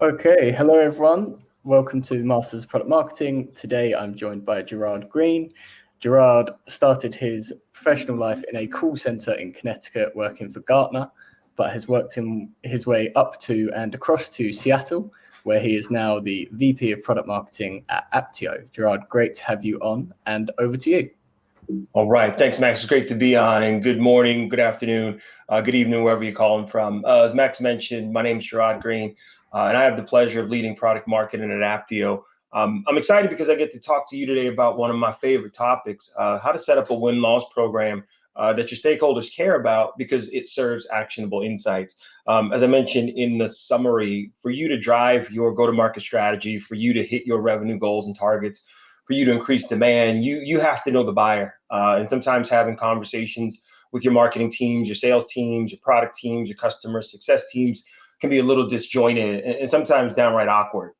Okay, hello everyone. Welcome to the Masters of Product Marketing. Today I'm joined by Gerard Green. Gerard started his professional life in a call center in Connecticut working for Gartner, but has worked his way up to and across to Seattle, where he is now the VP of Product Marketing at Aptio. Gerard, great to have you on, and over to you. All right. Thanks, Max. It's great to be on, and good morning, good afternoon, good evening, wherever you're calling from. As Max mentioned, my name is Gerard Green, and I have the pleasure of leading product marketing at Aptio. I'm excited because I get to talk to you today about one of my favorite topics, how to set up a win-loss program that your stakeholders care about because it serves actionable insights. As I mentioned in the summary, for you to drive your go-to-market strategy, for you to hit your revenue goals and targets, for you to increase demand, you have to know the buyer. And sometimes having conversations with your marketing teams, your sales teams, your product teams, your customer success teams can be a little disjointed and sometimes downright awkward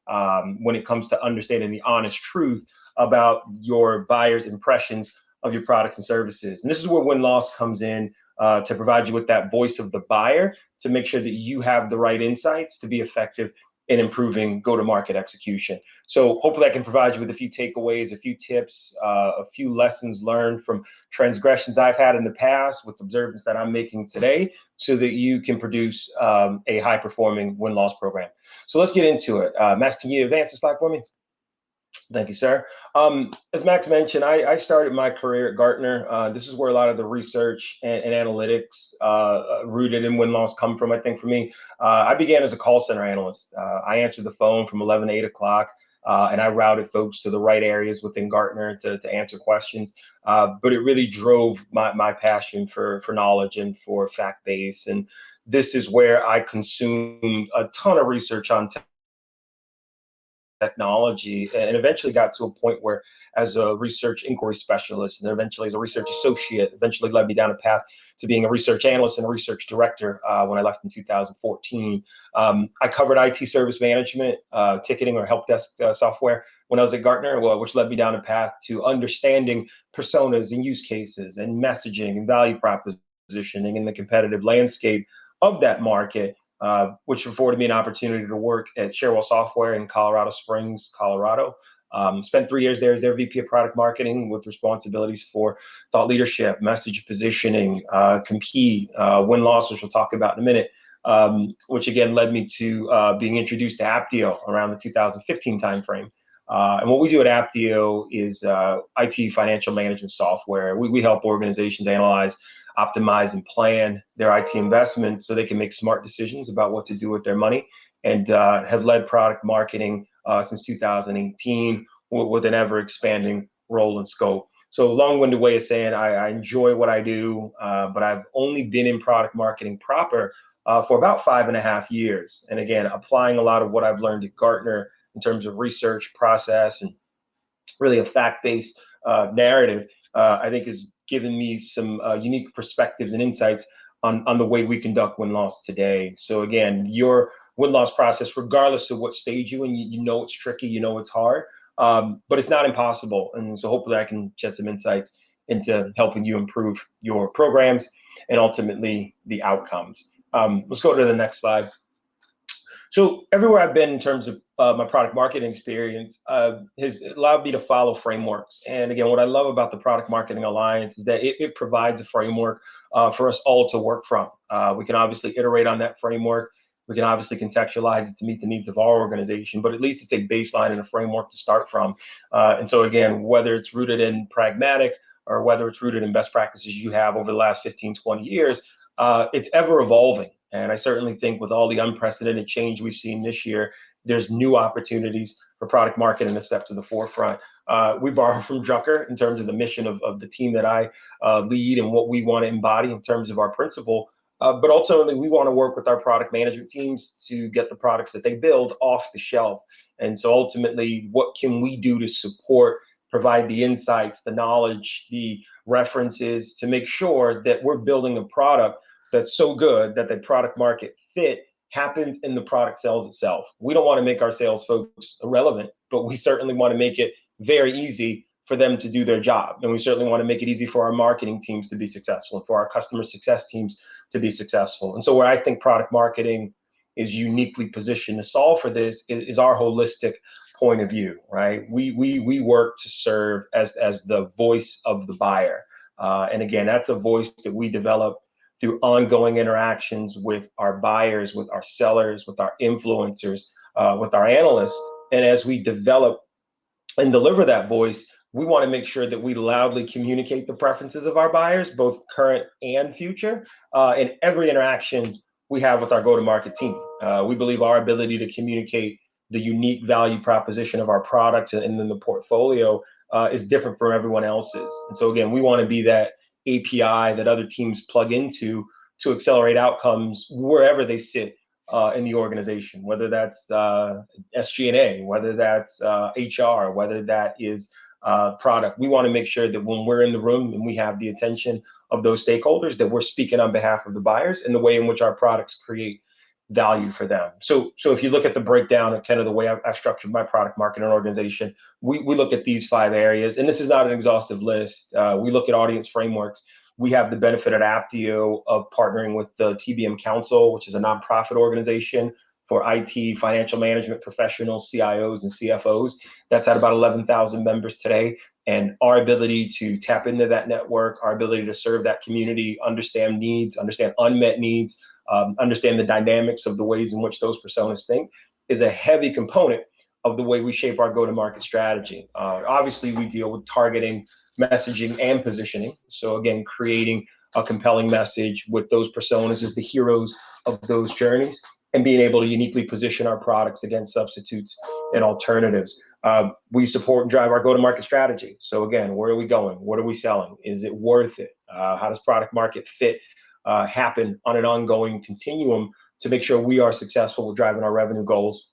when it comes to understanding the honest truth about your buyer's impressions of your products and services. And this is where win-loss comes in to provide you with that voice of the buyer to make sure that you have the right insights to be effective in improving go-to-market execution. So hopefully I can provide you with a few takeaways, a few tips, a few lessons learned from transgressions I've had in the past with observations that I'm making today so that you can produce a high-performing win-loss program. So let's get into it. Max, can you advance the slide for me? Thank you, sir. As Max mentioned, I started my career at Gartner. This is where a lot of the research and analytics rooted in win-loss come from, I think, for me. I began as a call center analyst. I answered the phone from 11 to 8 o'clock, and I routed folks to the right areas within Gartner to answer questions. But it really drove my passion for knowledge and for fact base. And this is where I consumed a ton of research on technology and eventually got to a point where as a research inquiry specialist and eventually as a research associate eventually led me down a path to being a research analyst and a research director when I left in 2014. I covered IT service management, ticketing or help desk software when I was at Gartner, which led me down a path to understanding personas and use cases and messaging and value propositioning in the competitive landscape of that market, which afforded me an opportunity to work at Cherwell Software in Colorado Springs, Colorado. Spent 3 years there as their VP of product marketing with responsibilities for thought leadership, message positioning, compete, win-loss, which we'll talk about in a minute, which again led me to being introduced to Aptio around the 2015 timeframe. And what we do at Aptio is IT financial management software. We help organizations analyze, optimize, and plan their IT investments so they can make smart decisions about what to do with their money, and have led product marketing since 2018 with an ever expanding role and scope. So long-winded way of saying I enjoy what I do, but I've only been in product marketing proper for about 5.5 years. And again, applying a lot of what I've learned at Gartner in terms of research process and really a fact-based narrative, I think has given me some unique perspectives and insights on the way we conduct win-loss today. So again, your win-loss process, regardless of what stage you're in, you know it's tricky, you know it's hard, but it's not impossible. And so hopefully I can shed some insights into helping you improve your programs and ultimately the outcomes. Let's go to the next slide. So everywhere I've been in terms of my product marketing experience has allowed me to follow frameworks. And again, what I love about the Product Marketing Alliance is that it provides a framework for us all to work from. We can obviously iterate on that framework. We can obviously contextualize it to meet the needs of our organization, but at least it's a baseline and a framework to start from. And so again, whether it's rooted in pragmatic or whether it's rooted in best practices you have over the last 15, 20 years, it's ever evolving. And I certainly think with all the unprecedented change we've seen this year, there's new opportunities for product marketing to step to the forefront. We borrow from Drucker in terms of the mission of the team that I lead and what we want to embody in terms of our principle. But ultimately, we want to work with our product management teams to get the products that they build off the shelf. And so ultimately, what can we do to support, provide the insights, the knowledge, the references to make sure that we're building a product that's so good that the product market fit happens and the product sells itself. We don't want to make our sales folks irrelevant, but we certainly want to make it very easy for them to do their job. And we certainly want to make it easy for our marketing teams to be successful and for our customer success teams to be successful. And so where I think product marketing is uniquely positioned to solve for this is our holistic point of view, right? We work to serve as the voice of the buyer. And again, that's a voice that we develop through ongoing interactions with our buyers, with our sellers, with our influencers, with our analysts. And as we develop and deliver that voice, we want to make sure that we loudly communicate the preferences of our buyers, both current and future, in every interaction we have with our go-to-market team. We believe our ability to communicate the unique value proposition of our products and then the portfolio is different from everyone else's. And so again, we want to be that API that other teams plug into to accelerate outcomes wherever they sit in the organization, whether that's SG&A, whether that's HR, whether that is product. We want to make sure that when we're in the room and we have the attention of those stakeholders, that we're speaking on behalf of the buyers and the way in which our products create value for them. So if you look at the breakdown of kind of the way I've structured my product marketing organization, we look at these 5 areas, and this is not an exhaustive list. We look at audience frameworks. We have the benefit at Apptio of partnering with the TBM Council, which is a nonprofit organization for IT, financial management professionals, CIOs, and CFOs. That's at about 11,000 members today. And our ability to tap into that network, our ability to serve that community, understand needs, understand unmet needs, understand the dynamics of the ways in which those personas think, is a heavy component of the way we shape our go-to-market strategy. Obviously, we deal with targeting, messaging, and positioning. So again, creating a compelling message with those personas as the heroes of those journeys, and being able to uniquely position our products against substitutes and alternatives. We support and drive our go-to-market strategy. So again, where are we going? What are we selling? Is it worth it? How does product market fit happen on an ongoing continuum to make sure we are successful with driving our revenue goals?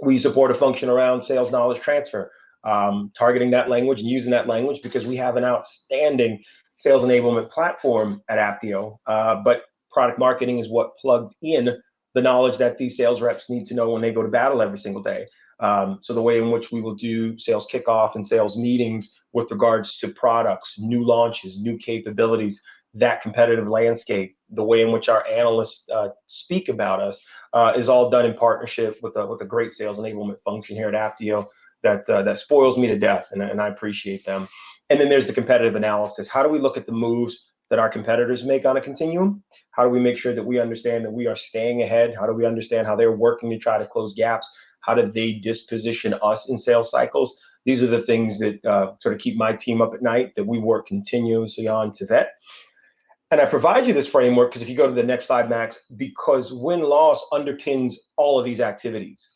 We support a function around sales knowledge transfer, targeting that language and using that language because we have an outstanding sales enablement platform at Apptio, but product marketing is what plugs in the knowledge that these sales reps need to know when they go to battle every single day. So the way in which we will do sales kickoff and sales meetings with regards to products, new launches, new capabilities, that competitive landscape, the way in which our analysts speak about us is all done in partnership with a great sales enablement function here at Apptio that spoils me to death, and I appreciate them. And then there's the competitive analysis. How do we look at the moves that our competitors make on a continuum? How do we make sure that we understand that we are staying ahead? How do we understand how they're working to try to close gaps? How do they disposition us in sales cycles? These are the things that sort of keep my team up at night, that we work continuously on to vet. And I provide you this framework because if you go to the next slide, Max, because win-loss underpins all of these activities.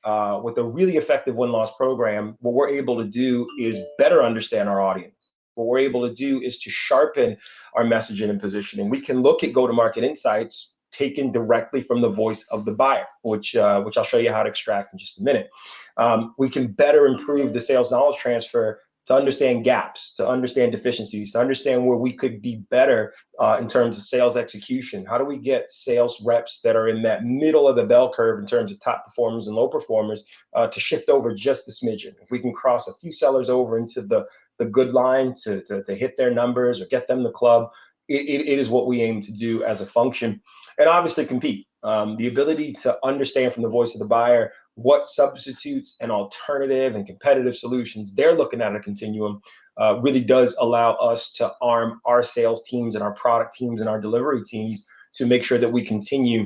With a really effective win-loss program, what we're able to do is better understand our audience. What we're able to do is to sharpen our messaging and positioning. We can look at go-to-market insights taken directly from the voice of the buyer, which I'll show you how to extract in just a minute. We can better improve the sales knowledge transfer to understand gaps, to understand deficiencies, to understand where we could be better in terms of sales execution. How do we get sales reps that are in that middle of the bell curve in terms of top performers and low performers to shift over just a smidgen? If we can cross a few sellers over into the good line to hit their numbers or get them the club, it is what we aim to do as a function. And obviously compete. The ability to understand from the voice of the buyer what substitutes and alternative and competitive solutions they're looking at a continuum really does allow us to arm our sales teams and our product teams and our delivery teams to make sure that we continue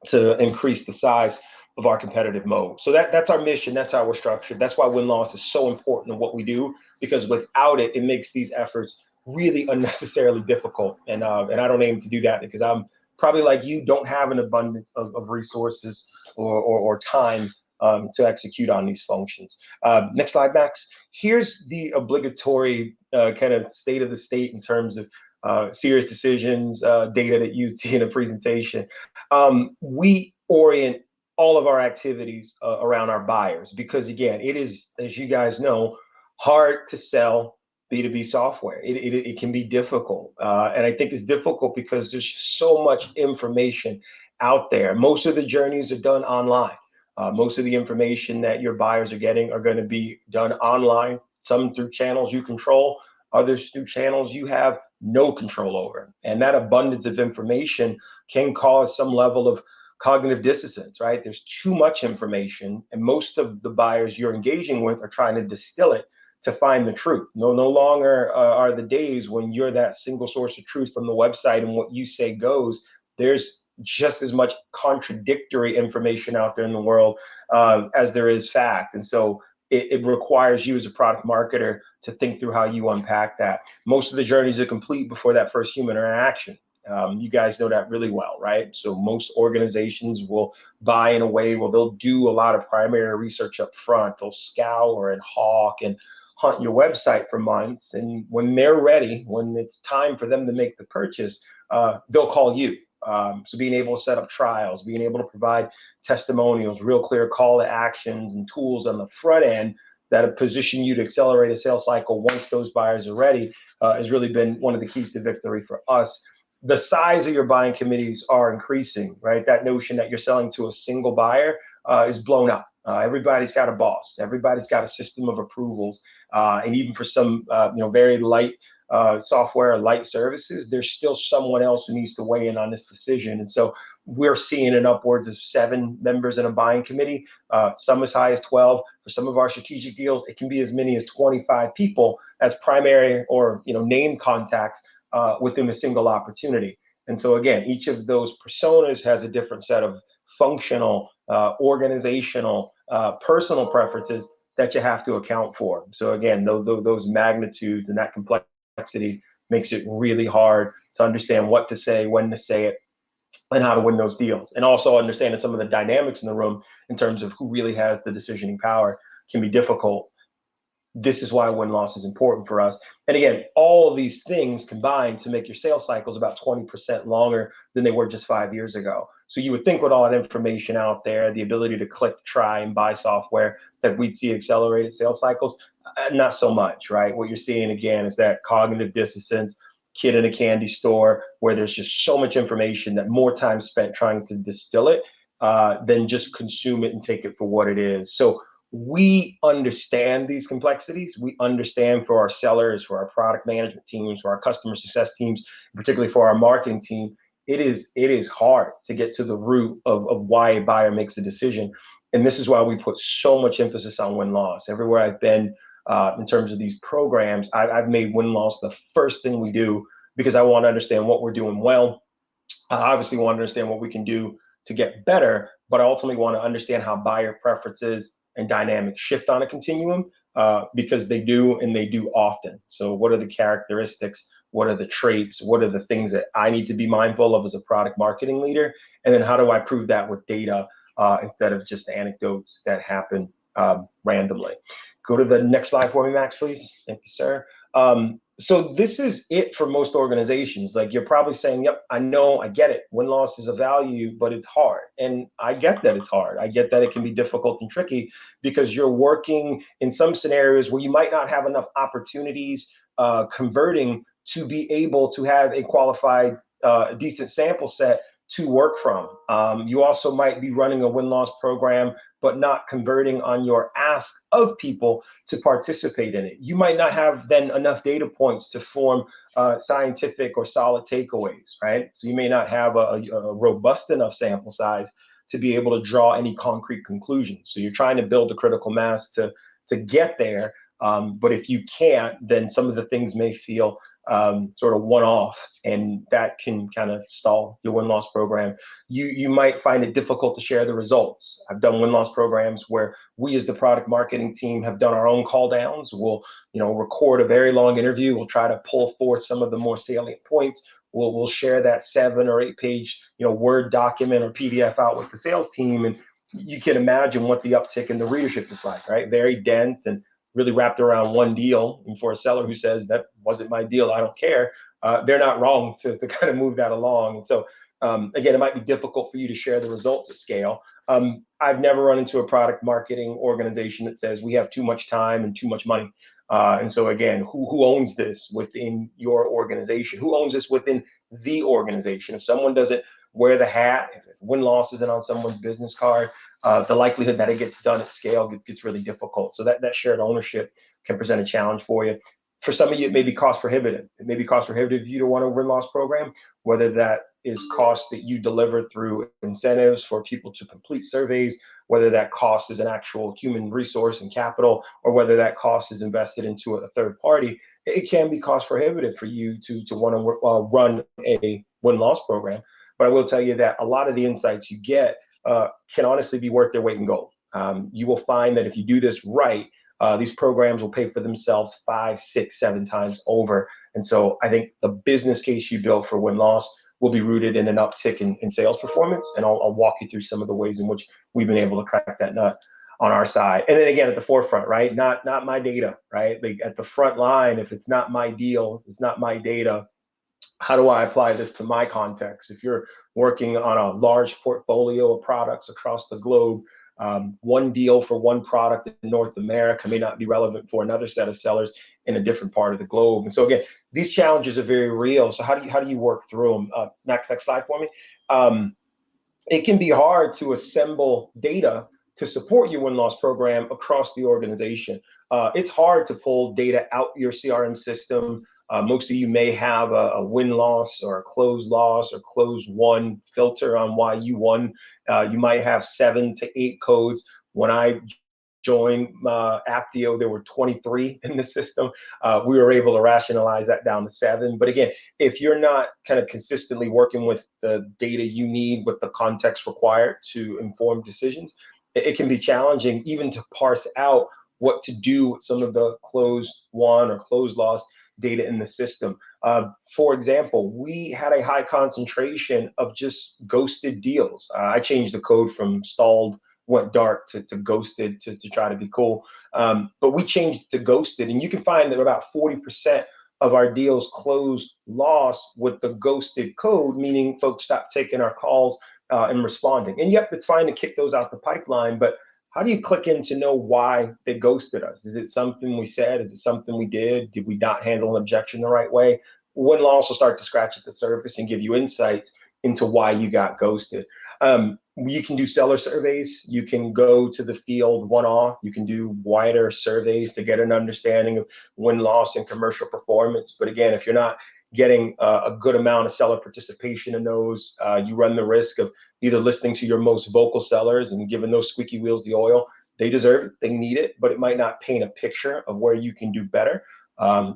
to increase the size of our competitive mode. So that's our mission. That's how we're structured. That's why win-loss is so important in what we do, because without it, it makes these efforts really unnecessarily difficult. And I don't aim to do that because I'm probably like you, don't have an abundance of resources or time to execute on these functions. Next slide, Max. Here's the obligatory kind of state of the state in terms of serious decisions, data that you see in a presentation. We orient all of our activities around our buyers because, again, it is, as you guys know, hard to sell B2B software. It can be difficult. And I think it's difficult because there's so much information out there. Most of the journeys are done online. Most of the information that your buyers are getting are going to be done online, some through channels you control, others through channels you have no control over. And that abundance of information can cause some level of cognitive dissonance, right? There's too much information, and most of the buyers you're engaging with are trying to distill it to find the truth. No longer are the days when you're that single source of truth from the website and what you say goes. There's just as much contradictory information out there in the world as there is fact. And so it requires you as a product marketer to think through how you unpack that. Most of the journeys are complete before that first human interaction. You guys know that really well, right? So most organizations will buy in a way where they'll do a lot of primary research up front. They'll scour and hawk and hunt your website for months. And when they're ready, when it's time for them to make the purchase, they'll call you. So being able to set up trials, being able to provide testimonials, real clear call to actions and tools on the front end that position you to accelerate a sales cycle once those buyers are ready has really been one of the keys to victory for us. The size of your buying committees are increasing, right? That notion that you're selling to a single buyer is blown up. Everybody's got a boss. Everybody's got a system of approvals. And even for some very light software, light services, there's still someone else who needs to weigh in on this decision. And so we're seeing an upwards of 7 members in a buying committee, some as high as 12. For some of our strategic deals, it can be as many as 25 people as primary or name contacts within a single opportunity. And so again, each of those personas has a different set of functional, organizational, personal preferences that you have to account for. So again, those magnitudes and that complexity makes it really hard to understand what to say, when to say it, and how to win those deals. And also understanding some of the dynamics in the room in terms of who really has the decisioning power can be difficult. This is why win-loss is important for us. And again, all of these things combine to make your sales cycles about 20% longer than they were just 5 years ago. So you would think with all that information out there, the ability to click, try, and buy software, that we'd see accelerated sales cycles. Not so much, right? What you're seeing, again, is that cognitive dissonance, kid in a candy store, where there's just so much information that more time spent trying to distill it than just consume it and take it for what it is. So we understand these complexities. We understand for our sellers, for our product management teams, for our customer success teams, particularly for our marketing team, it is hard to get to the root of why a buyer makes a decision. And this is why we put so much emphasis on win-loss. Everywhere I've been in terms of these programs, I've made win-loss the first thing we do, because I want to understand what we're doing well. I obviously want to understand what we can do to get better, but I ultimately want to understand how buyer preferences and dynamics shift on a continuum, because they do, and they do often. So what are the characteristics? What are the traits? What are the things that I need to be mindful of as a product marketing leader? And then how do I prove that with data instead of just anecdotes that happen randomly? Go to the next slide for me, Max, please. Thank you, sir. So this is it for most organizations. Like, you're probably saying, yep, I know, I get it. Win-loss is a value, but it's hard. And I get that it's hard. I get that it can be difficult and tricky, because you're working in some scenarios where you might not have enough opportunities converting to be able to have a qualified, decent sample set to work from. You also might be running a win-loss program, but not converting on your ask of people to participate in it. You might not have then enough data points to form scientific or solid takeaways, right? So you may not have a robust enough sample size to be able to draw any concrete conclusions. So you're trying to build a critical mass to get there. But if you can't, then some of the things may feel sort of one-off, and that can kind of stall your win-loss program. You might find it difficult to share the results. I've done win-loss programs where we, as the product marketing team, have done our own call downs. We'll record a very long interview. We'll try to pull forth some of the more salient points. We'll share that 7 or 8 page Word document or PDF out with the sales team, and you can imagine what the uptick in the readership is like, right? Very dense and really wrapped around one deal. And for a seller who says that wasn't my deal, I don't care, they're not wrong to kind of move that along. And so again, it might be difficult for you to share the results at scale. I've never run into a product marketing organization that says we have too much time and too much money. And so again, who owns this within your organization? Who owns this within the organization? If someone doesn't wear the hat, if win-loss isn't on someone's business card, the likelihood that it gets done at scale gets really difficult. So that shared ownership can present a challenge for you. For some of you, it may be cost prohibitive. It may be cost prohibitive if you don't want a win-loss program, whether that is cost that you deliver through incentives for people to complete surveys, whether that cost is an actual human resource and capital, or whether that cost is invested into a third party. It can be cost prohibitive for you to want to run a win-loss program. But I will tell you that a lot of the insights you get can honestly be worth their weight in gold. You will find that if you do this right, these programs will pay for themselves 5, 6, 7 times over. And so I think the business case you build for win-loss will be rooted in an uptick in sales performance. And I'll walk you through some of the ways in which we've been able to crack that nut on our side. And then again, at the forefront, right? Not my data, right? Like at the front line, if it's not my deal, if it's not my data, how do I apply this to my context? If you're working on a large portfolio of products across the globe, one deal for one product in North America may not be relevant for another set of sellers in a different part of the globe. And so again, these challenges are very real. So how do you work through them? Next slide for me. It can be hard to assemble data to support your win-loss program across the organization. It's hard to pull data out your CRM system. Most of you may have a win-loss or a close loss or close won filter on why you won. You might have 7 to 8 codes. When I joined Aptio, there were 23 in the system. We were able to rationalize that down to 7. But again, if you're not kind of consistently working with the data you need with the context required to inform decisions, it can be challenging even to parse out what to do with some of the closed won or closed loss data in the system. For example, we had a high concentration of just ghosted deals. I changed the code from stalled went dark to ghosted to try to be cool. But we changed to ghosted, and you can find that about 40% of our deals closed lost with the ghosted code, meaning folks stopped taking our calls and responding. And yep, it's fine to kick those out the pipeline, but how do you click in to know why they ghosted us? Is it something we said? Is it something we did? Did we not handle an objection the right way? Win-loss will start to scratch at the surface and give you insights into why you got ghosted. You can do seller surveys. You can go to the field one-off. You can do wider surveys to get an understanding of win-loss and commercial performance. But again, if you're not getting a good amount of seller participation in those, you run the risk of either listening to your most vocal sellers and giving those squeaky wheels the oil. They deserve it, they need it, but it might not paint a picture of where you can do better.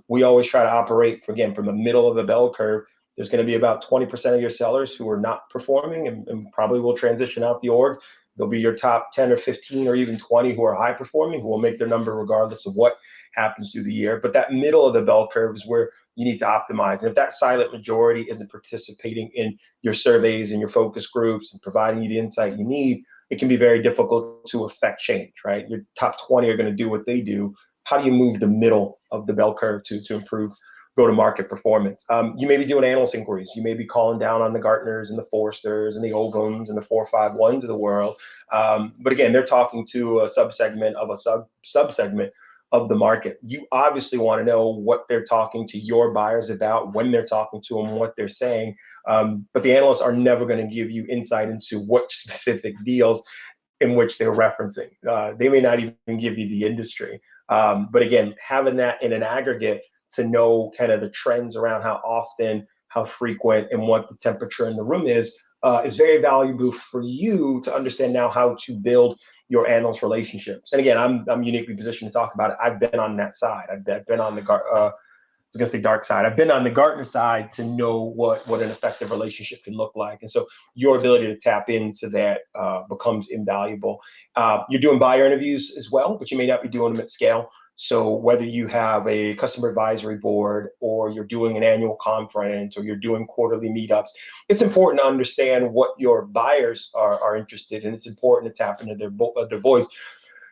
We always try to operate, again, from the middle of the bell curve. There's going to be about 20% of your sellers who are not performing and probably will transition out the org. There'll be your top 10 or 15 or even 20 who are high performing, who will make their number regardless of what happens through the year. But that middle of the bell curve is where you need to optimize. And if that silent majority isn't participating in your surveys and your focus groups and providing you the insight you need, it can be very difficult to affect change, right? Your top 20 are going to do what they do. How do you move the middle of the bell curve to improve go-to-market performance? You may be doing analyst inquiries. You may be calling down on the Gartners and the Forresters and the Ovums and the 451s of the world. But again, they're talking to a subsegment of a subsegment of the market. You obviously want to know what they're talking to your buyers about, when they're talking to them, what they're saying. But the analysts are never going to give you insight into what specific deals in which they're referencing. They may not even give you the industry. But again, having that in an aggregate to know kind of the trends around how often, how frequent, and what the temperature in the room is very valuable for you to understand now how to build your analyst relationships. And again, I'm uniquely positioned to talk about it. I've been on that side. I've been on the I was gonna say dark side. I've been on the Gartner side to know what an effective relationship can look like. And so your ability to tap into that becomes invaluable. You're doing buyer interviews as well, but you may not be doing them at scale. So whether you have a customer advisory board or you're doing an annual conference or you're doing quarterly meetups, it's important to understand what your buyers are interested in. It's important to tap into their voice.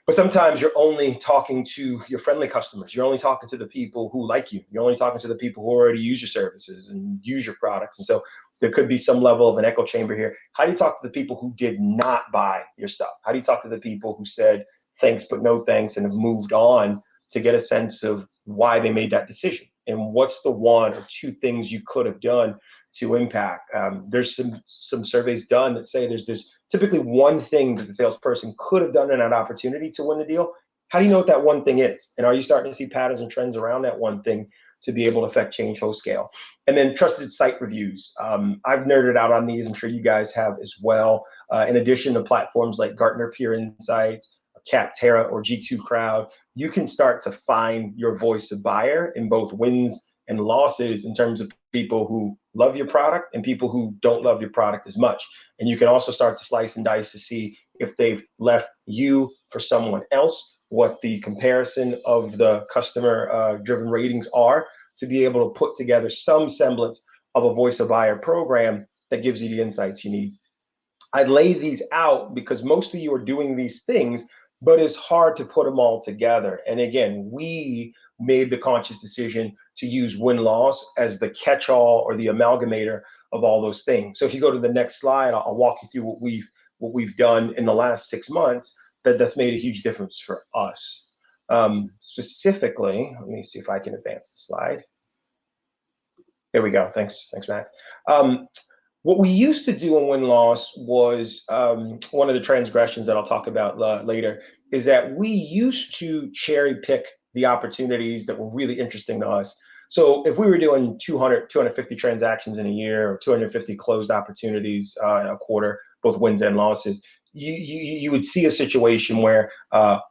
But sometimes you're only talking to your friendly customers. You're only talking to the people who like you. You're only talking to the people who already use your services and use your products. And so there could be some level of an echo chamber here. How do you talk to the people who did not buy your stuff? How do you talk to the people who said thanks but no thanks and have moved on, to get a sense of why they made that decision and what's the 1 or 2 things you could have done to impact? There's some surveys done that say there's typically 1 thing that the salesperson could have done in that opportunity to win the deal. How do you know what that 1 thing is? And are you starting to see patterns and trends around that 1 thing to be able to affect change whole scale. And then trusted site reviews. I've nerded out on these. I'm sure you guys have as well. In addition to platforms like Gartner Peer Insights, Capterra, or G2 Crowd, you can start to find your voice of buyer in both wins and losses in terms of people who love your product and people who don't love your product as much. And you can also start to slice and dice to see if they've left you for someone else, what the comparison of the customer driven ratings are, to be able to put together some semblance of a voice of buyer program that gives you the insights you need. I lay these out because most of you are doing these things, but it's hard to put them all together. And again, we made the conscious decision to use win-loss as the catch-all or the amalgamator of all those things. So if you go to the next slide, I'll walk you through what we've done in the last 6 months that's made a huge difference for us. Specifically, let me see if I can advance the slide. There we go. Thanks, Max. What we used to do in win-loss was one of the transgressions that I'll talk about later, is that we used to cherry pick the opportunities that were really interesting to us. So if we were doing 200, 250 transactions in a year, or 250 closed opportunities in a quarter, both wins and losses, you would see a situation where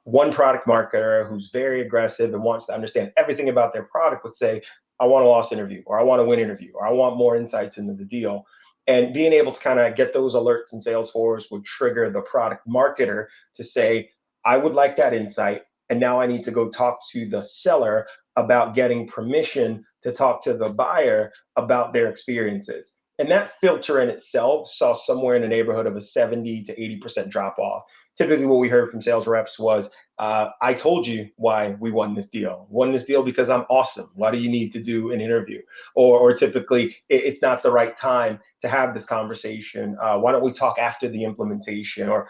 one product marketer who's very aggressive and wants to understand everything about their product would say, I want a loss interview, or I want a win interview, or I want more insights into the deal. And being able to kind of get those alerts in Salesforce would trigger the product marketer to say, I would like that insight, and now I need to go talk to the seller about getting permission to talk to the buyer about their experiences. And that filter in itself saw somewhere in the neighborhood of a 70 to 80% drop off. Typically what we heard from sales reps was, I told you why we won this deal. Won this deal because I'm awesome. Why do you need to do an interview? Or typically it's not the right time to have this conversation. Why don't we talk after the implementation? Or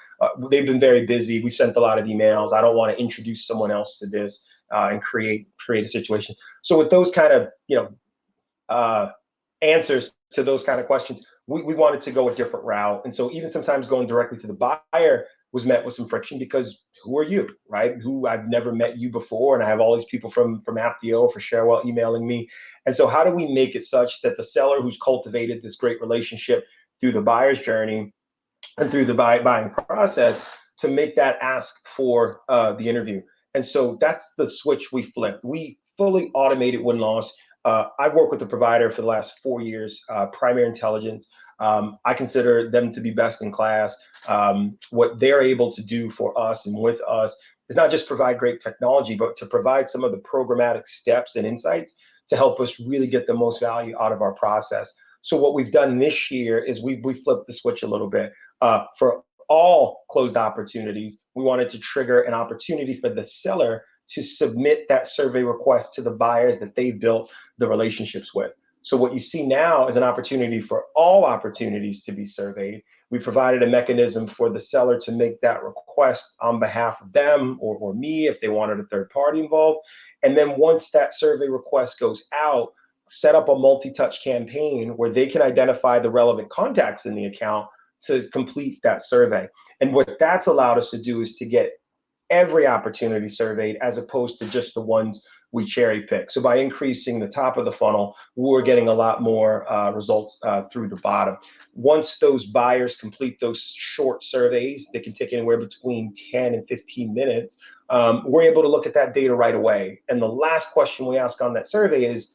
they've been very busy. We sent a lot of emails. I don't want to introduce someone else to this and create a situation. So with those kind of answers to those kind of questions, we wanted to go a different route. And so even sometimes going directly to the buyer was met with some friction, because who are you, right? Who, I've never met you before, and I have all these people from Apptio, for Sharewell emailing me. And so how do we make it such that the seller who's cultivated this great relationship through the buyer's journey and through the buying process, to make that ask for the interview? And so that's the switch we flipped. We fully automated win-loss. I've worked with the provider for the last 4 years, Primary Intelligence. I consider them to be best in class. What they're able to do for us and with us is not just provide great technology, but to provide some of the programmatic steps and insights to help us really get the most value out of our process. So what we've done this year is we flipped the switch a little bit. For all closed opportunities, we wanted to trigger an opportunity for the seller to submit that survey request to the buyers that they built the relationships with. So what you see now is an opportunity for all opportunities to be surveyed. We provided a mechanism for the seller to make that request on behalf of them or me if they wanted a third party involved. And then once that survey request goes out, set up a multi-touch campaign where they can identify the relevant contacts in the account to complete that survey. And what that's allowed us to do is to get every opportunity surveyed, as opposed to just the ones we cherry pick. So by increasing the top of the funnel, we're getting a lot more results through the bottom. Once those buyers complete those short surveys, they can take anywhere between 10 and 15 minutes. We're able to look at that data right away. And the last question we ask on that survey is,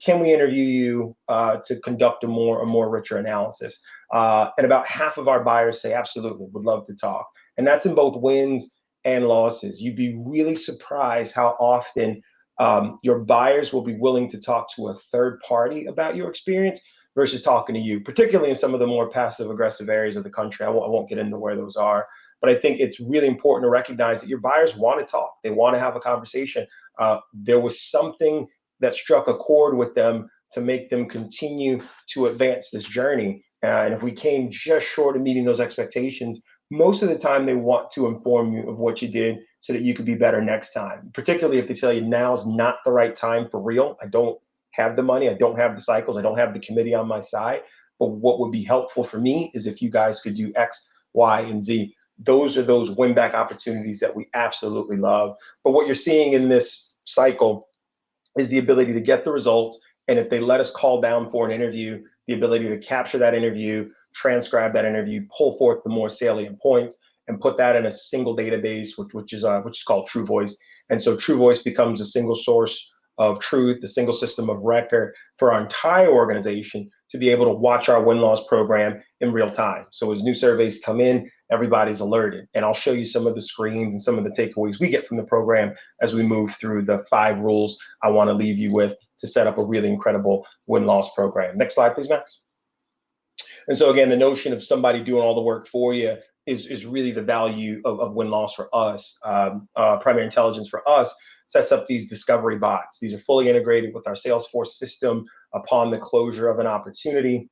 can we interview you to conduct a more richer analysis? And about half of our buyers say absolutely, would love to talk. And that's in both wins and losses. You'd be really surprised how often your buyers will be willing to talk to a third party about your experience versus talking to you, particularly in some of the more passive aggressive areas of the country. I won't get into where those are, but I think it's really important to recognize that your buyers want to talk. They want to have a conversation. There was something that struck a chord with them to make them continue to advance this journey. And if we came just short of meeting those expectations, most of the time they want to inform you of what you did so that you could be better next time, particularly if they tell you now's not the right time for real. I don't have the money, I don't have the cycles, I don't have the committee on my side. But what would be helpful for me is if you guys could do X, Y, and Z. Those are those win back opportunities that we absolutely love. But what you're seeing in this cycle is the ability to get the results. And if they let us call down for an interview, the ability to capture that interview, transcribe that interview, pull forth the more salient points, and put that in a single database, which is called True Voice. And so True Voice becomes a single source of truth, the single system of record for our entire organization to be able to watch our win-loss program in real time. So as new surveys come in, everybody's alerted. And I'll show you some of the screens and some of the takeaways we get from the program as we move through the 5 rules I want to leave you with to set up a really incredible win-loss program. Next slide, please, Max. And so again, the notion of somebody doing all the work for you is really the value of win-loss for us. Primary intelligence for us sets up these discovery bots. These are fully integrated with our Salesforce system upon the closure of an opportunity.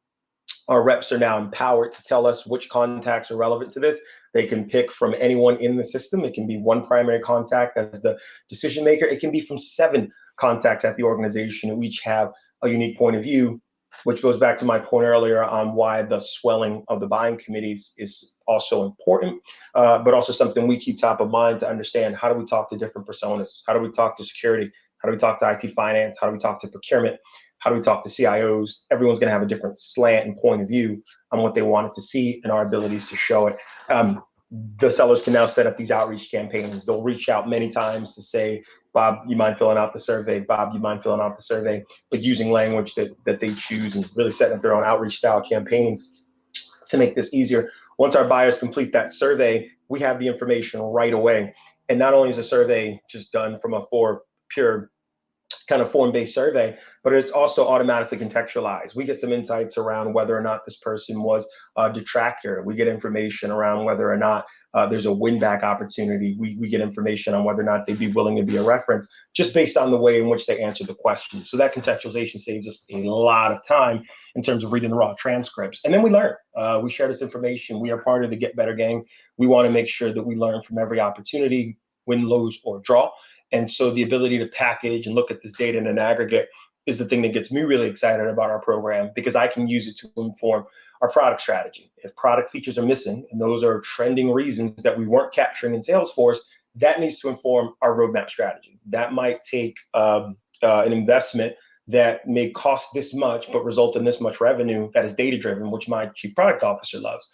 Our reps are now empowered to tell us which contacts are relevant to this. They can pick from anyone in the system. It can be one primary contact as the decision maker. It can be from 7 contacts at the organization who each have a unique point of view, which goes back to my point earlier on why the swelling of the buying committees is also important, but also something we keep top of mind to understand. How do we talk to different personas? How do we talk to security? How do we talk to IT finance? How do we talk to procurement? How do we talk to CIOs? Everyone's going to have a different slant and point of view on what they wanted to see and our abilities to show it. The sellers can now set up these outreach campaigns. They'll reach out many times to say, Bob, you mind filling out the survey? Bob, you mind filling out the survey? But using language that they choose and really setting up their own outreach style campaigns to make this easier. Once our buyers complete that survey, we have the information right away. And not only is the survey just done from a pure kind of form-based survey, but it's also automatically contextualized. We get some insights around whether or not this person was a detractor. We get information around whether or not there's a win-back opportunity. We get information on whether or not they'd be willing to be a reference just based on the way in which they answer the question. So that contextualization saves us a lot of time in terms of reading the raw transcripts. And then we learn. We share this information. We are part of the Get Better gang. We want to make sure that we learn from every opportunity, win, lose, or draw. And so the ability to package and look at this data in an aggregate is the thing that gets me really excited about our program, because I can use it to inform our product strategy. If product features are missing, and those are trending reasons that we weren't capturing in Salesforce, that needs to inform our roadmap strategy. That might take an investment that may cost this much, but result in this much revenue that is data-driven, which my chief product officer loves.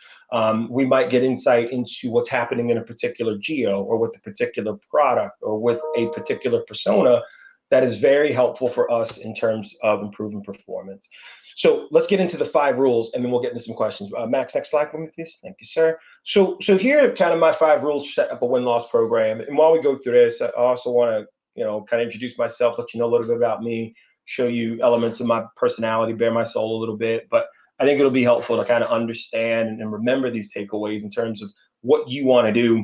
We might get insight into what's happening in a particular geo or with a particular product or with a particular persona that is very helpful for us in terms of improving performance. So let's get into the 5 rules, and then we'll get into some questions. Max, next slide for me, please. Thank you, sir. So here are kind of my 5 rules to set up a win-loss program. And while we go through this, I also want to, kind of introduce myself, let you know a little bit about me, show you elements of my personality, bare my soul a little bit. But I think it'll be helpful to kind of understand and remember these takeaways in terms of what you want to do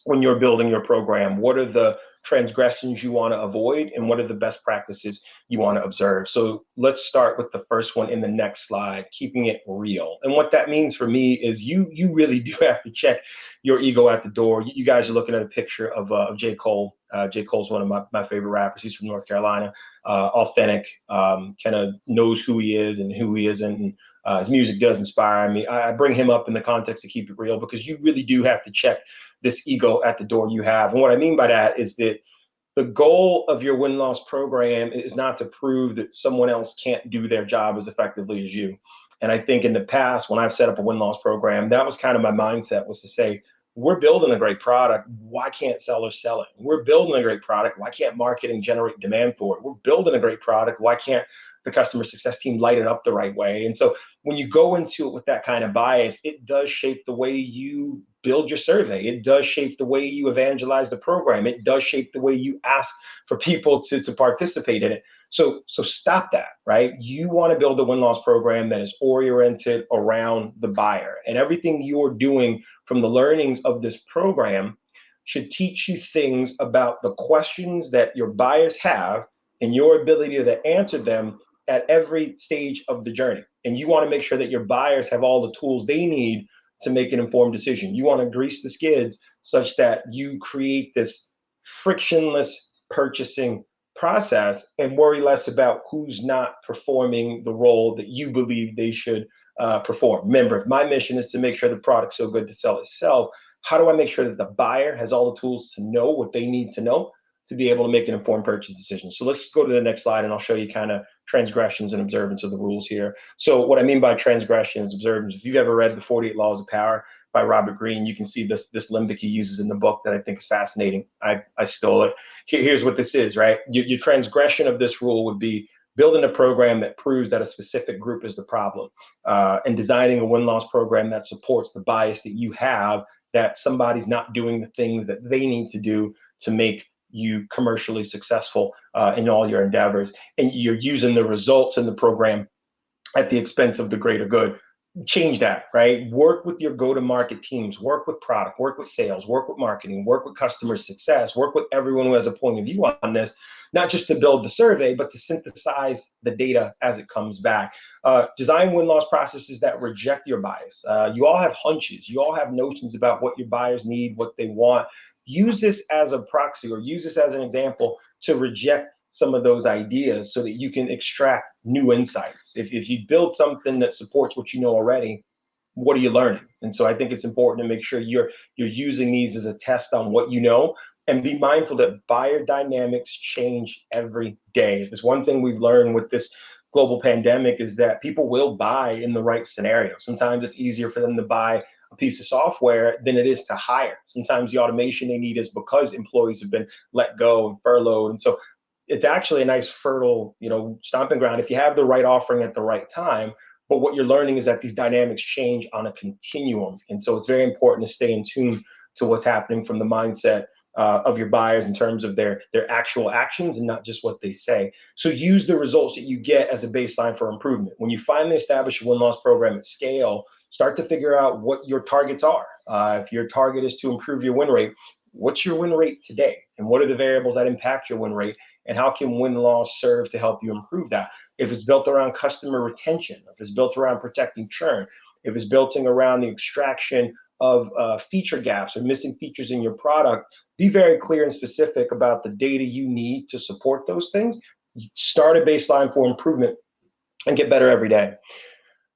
when you're building your program. What are the transgressions you want to avoid, and what are the best practices you want to observe? So let's start with the first one in the next slide, keeping it real. And what that means for me is you really do have to check your ego at the door. You guys are looking at a picture of J. Cole. J. Cole's one of my favorite rappers. He's from North Carolina, authentic, kind of knows who he is and who he isn't. And his music does inspire me. I bring him up in the context of keep it real, because you really do have to check this ego at the door you have. And what I mean by that is that the goal of your win-loss program is not to prove that someone else can't do their job as effectively as you. And I think in the past, when I've set up a win-loss program, that was kind of my mindset, was to say, we're building a great product. Why can't sellers sell it? We're building a great product. Why can't marketing generate demand for it? We're building a great product. Why can't the customer success team light it up the right way? And so when you go into it with that kind of bias, it does shape the way you build your survey. It does shape the way you evangelize the program. It does shape the way you ask for people to participate in it. So stop that, right? You want to build a win-loss program that is oriented around the buyer, and everything you're doing from the learnings of this program should teach you things about the questions that your buyers have and your ability to answer them at every stage of the journey. And you want to make sure that your buyers have all the tools they need to make an informed decision. You want to grease the skids such that you create this frictionless purchasing process and worry less about who's not performing the role that you believe they should perform. Remember, if my mission is to make sure the product's so good to sell itself, how do I make sure that the buyer has all the tools to know what they need to know to be able to make an informed purchase decision. So let's go to the next slide and I'll show you kind of transgressions and observance of the rules here. So what I mean by transgressions, observance, if you've ever read the 48 Laws of Power by Robert Greene, you can see this limbic he uses in the book that I think is fascinating. I stole it. Here's what this is, right? Your transgression of this rule would be building a program that proves that a specific group is the problem, and designing a win-loss program that supports the bias that you have, that somebody's not doing the things that they need to do to make you commercially successful in all your endeavors, and you're using the results in the program at the expense of the greater good. Change that, right? Work with your go-to-market teams, work with product, work with sales, work with marketing, work with customer success, work with everyone who has a point of view on this, not just to build the survey, but to synthesize the data as it comes back. Design win-loss processes that reject your bias. You all have hunches. You all have notions about what your buyers need, what they want. Use this as a proxy, or use this as an example to reject some of those ideas so that you can extract new insights. If you build something that supports what you know already, what are you learning? And so I think it's important to make sure you're using these as a test on what you know, and be mindful that buyer dynamics change every day. There's one thing we've learned with this global pandemic is that people will buy in the right scenario. Sometimes it's easier for them to buy a piece of software than it is to hire. Sometimes the automation they need is because employees have been let go and furloughed. And so it's actually a nice fertile, stomping ground if you have the right offering at the right time. But what you're learning is that these dynamics change on a continuum. And so it's very important to stay in tune to what's happening from the mindset of your buyers in terms of their actual actions and not just what they say. So use the results that you get as a baseline for improvement. When you finally establish a win-loss program at scale, start to figure out what your targets are. If your target is to improve your win rate, what's your win rate today? And what are the variables that impact your win rate? And how can win-loss serve to help you improve that? If it's built around customer retention, if it's built around protecting churn, if it's built around the extraction of feature gaps or missing features in your product, be very clear and specific about the data you need to support those things. Start a baseline for improvement and get better every day.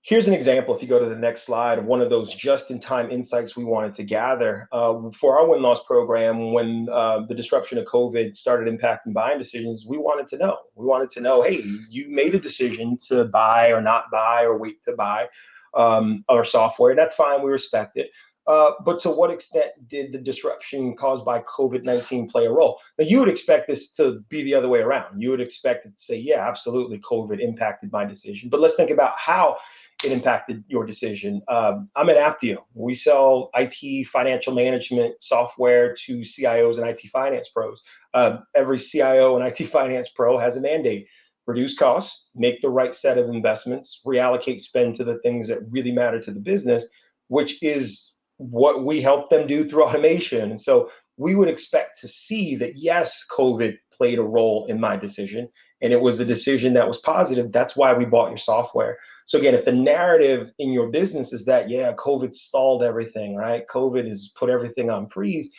Here's an example, if you go to the next slide, of one of those just-in-time insights we wanted to gather. For our win-loss program, when the disruption of COVID started impacting buying decisions, we wanted to know. We wanted to know, hey, you made a decision to buy or not buy or wait to buy our software. That's fine, we respect it. But to what extent did the disruption caused by COVID-19 play a role? Now, you would expect this to be the other way around. You would expect it to say, yeah, absolutely, COVID impacted my decision. But let's think about how it impacted your decision. I'm at Apptio. We sell IT financial management software to CIOs and IT finance pros. Every CIO and IT finance pro has a mandate: reduce costs, make the right set of investments, reallocate spend to the things that really matter to the business, which is what we help them do through automation. And so we would expect to see that, yes, COVID played a role in my decision, and it was a decision that was positive. That's why we bought your software. So again, if the narrative in your business is that, yeah, COVID stalled everything, right? COVID has put everything on freeze.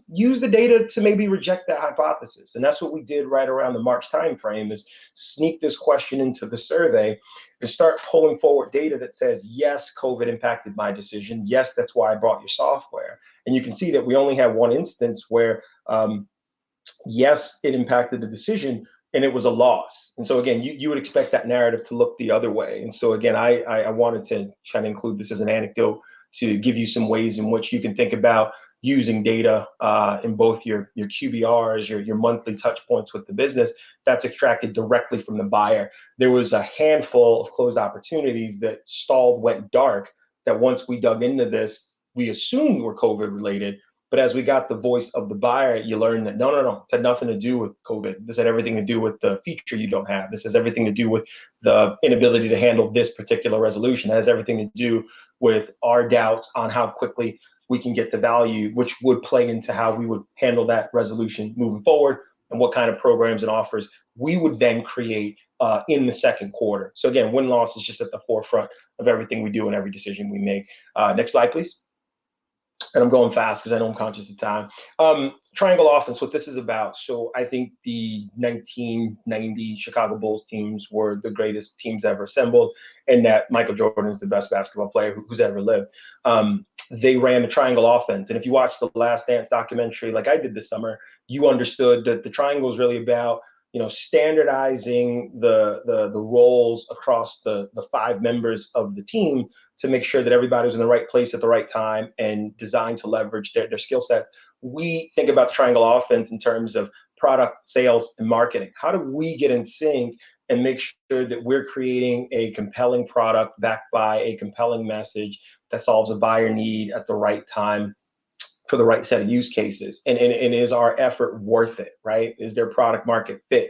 Use the data to maybe reject that hypothesis. And that's what we did right around the March timeframe, is sneak this question into the survey and start pulling forward data that says, yes, COVID impacted my decision. Yes, that's why I bought your software. And you can see that we only have one instance where, yes, it impacted the decision, and it was a loss. And so again, you would expect that narrative to look the other way. And so again, I wanted to kind of include this as an anecdote to give you some ways in which you can think about using data in both your QBRs, your monthly touch points with the business, that's extracted directly from the buyer. There was a handful of closed opportunities that stalled, went dark, that once we dug into this, we assumed were COVID related. But as we got the voice of the buyer, you learn that no, it had nothing to do with COVID. This had everything to do with the feature you don't have. This has everything to do with the inability to handle this particular resolution. It has everything to do with our doubts on how quickly we can get the value, which would play into how we would handle that resolution moving forward, and what kind of programs and offers we would then create in the second quarter. So again, win-loss is just at the forefront of everything we do and every decision we make. Next slide, please. And I'm going fast because I know I'm conscious of time. Triangle offense, what this is about. So I think the 1990 Chicago Bulls teams were the greatest teams ever assembled, and that Michael Jordan is the best basketball player who's ever lived. they ran the triangle offense. And if you watch the Last Dance documentary, like I did this summer, you understood that the triangle is really about, standardizing the roles across the 5 members of the team to make sure that everybody was in the right place at the right time and designed to leverage their skill sets. We think about the triangle offense in terms of product, sales, and marketing. How do we get in sync and make sure that we're creating a compelling product backed by a compelling message that solves a buyer need at the right time for the right set of use cases? And is our effort worth it, right? Is there product market fit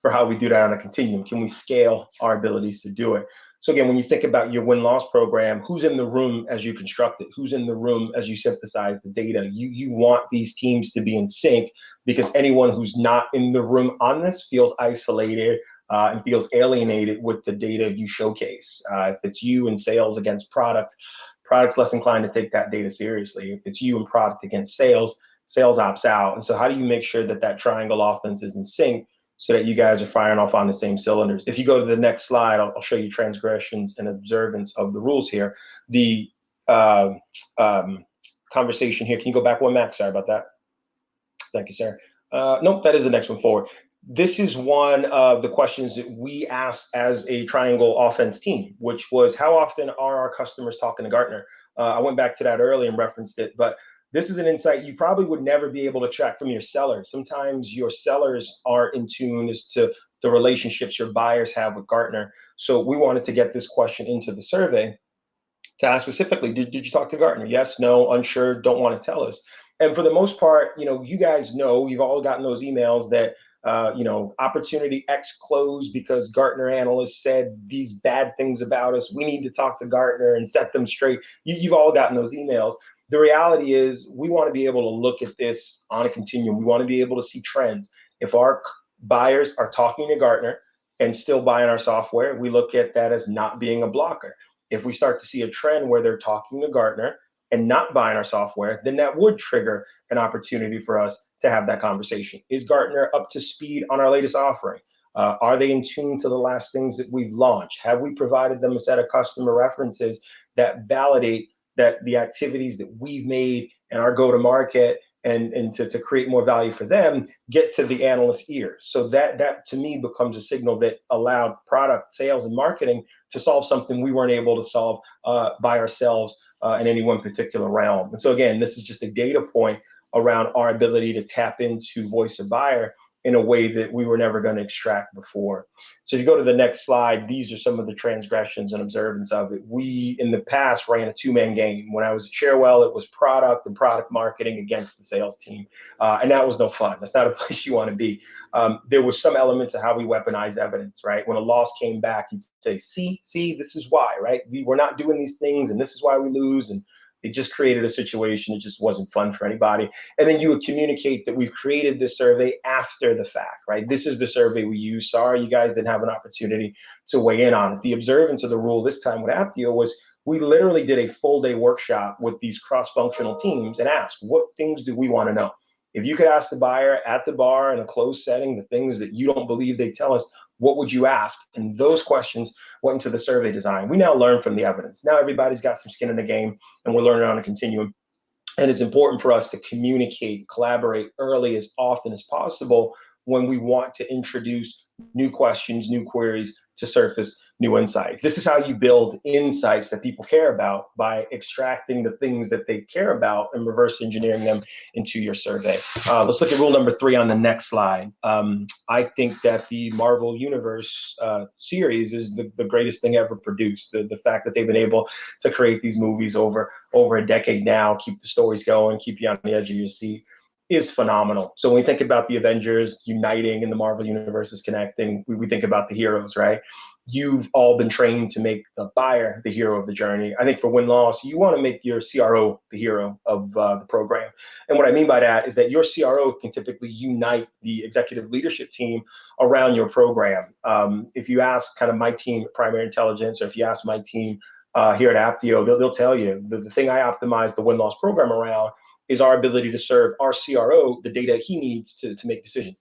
for how we do that on a continuum? Can we scale our abilities to do it? So again, when you think about your win-loss program, who's in the room as you construct it? Who's in the room as you synthesize the data? You want these teams to be in sync, because anyone who's not in the room on this feels isolated and feels alienated with the data you showcase. If it's you in sales against product's less inclined to take that data seriously. If it's you and product against sales, sales opts out. And so how do you make sure that that triangle offense is in sync so that you guys are firing off on the same cylinders? If you go to the next slide, I'll show you transgressions and observance of the rules here. The conversation here, can you go back one, Max? Sorry about that. Thank you, sir. Nope, that is the next one forward. This is one of the questions that we asked as a triangle offense team, which was, how often are our customers talking to Gartner? I went back to that earlier and referenced it, but this is an insight you probably would never be able to track from your sellers. Sometimes your sellers aren't in tune as to the relationships your buyers have with Gartner. So we wanted to get this question into the survey to ask specifically, did you talk to Gartner? Yes, no, unsure, don't want to tell us. And for the most part, you guys know, you've all gotten those emails that, opportunity X closed because Gartner analysts said these bad things about us. We need to talk to Gartner and set them straight. You've all gotten those emails. The reality is we want to be able to look at this on a continuum. We want to be able to see trends. If our buyers are talking to Gartner and still buying our software, we look at that as not being a blocker. If we start to see a trend where they're talking to Gartner and not buying our software, then that would trigger an opportunity for us to have that conversation. Is Gartner up to speed on our latest offering? Are they in tune to the last things that we've launched? Have we provided them a set of customer references that validate that the activities that we've made and our go-to-market and to create more value for them get to the analyst's ears? So that to me becomes a signal that allowed product, sales, and marketing to solve something we weren't able to solve by ourselves in any one particular realm. And so again, this is just a data point around our ability to tap into voice of buyer in a way that we were never going to extract before. So if you go to the next slide, these are some of the transgressions and observance of it. We, in the past, ran a two-man game. When I was at Cherwell, it was product and product marketing against the sales team. And that was no fun. That's not a place you want to be. There was some elements of how we weaponize evidence, right? When a loss came back, you'd say, see, this is why, right? We're not doing these things, and this is why we lose. And it just created a situation. It just wasn't fun for anybody. And then you would communicate that we've created this survey after the fact, right? This is the survey we use. Sorry, you guys didn't have an opportunity to weigh in on it. The observance of the rule this time with Apptio was we literally did a full day workshop with these cross-functional teams and asked, what things do we want to know? If you could ask the buyer at the bar in a closed setting, the things that you don't believe they tell us, what would you ask? And those questions went into the survey design. We now learn from the evidence. Now everybody's got some skin in the game, and we're learning on a continuum. And it's important for us to communicate, collaborate early as often as possible when we want to introduce new questions, new queries to surface new insights. This is how you build insights that people care about, by extracting the things that they care about and reverse engineering them into your survey. Let's look at rule number 3 on the next slide. I think that the Marvel Universe series is the greatest thing ever produced. The fact that they've been able to create these movies over a decade now, keep the stories going, keep you on the edge of your seat, is phenomenal. So when we think about the Avengers uniting and the Marvel Universe is connecting, we think about the heroes, right? You've all been trained to make the buyer the hero of the journey. I think for win-loss, you want to make your CRO the hero of the program. And what I mean by that is that your CRO can typically unite the executive leadership team around your program. If you ask kind of my team at Primary Intelligence, or if you ask my team here at Apptio, they'll tell you the thing I optimize the win-loss program around is our ability to serve our CRO the data he needs to make decisions.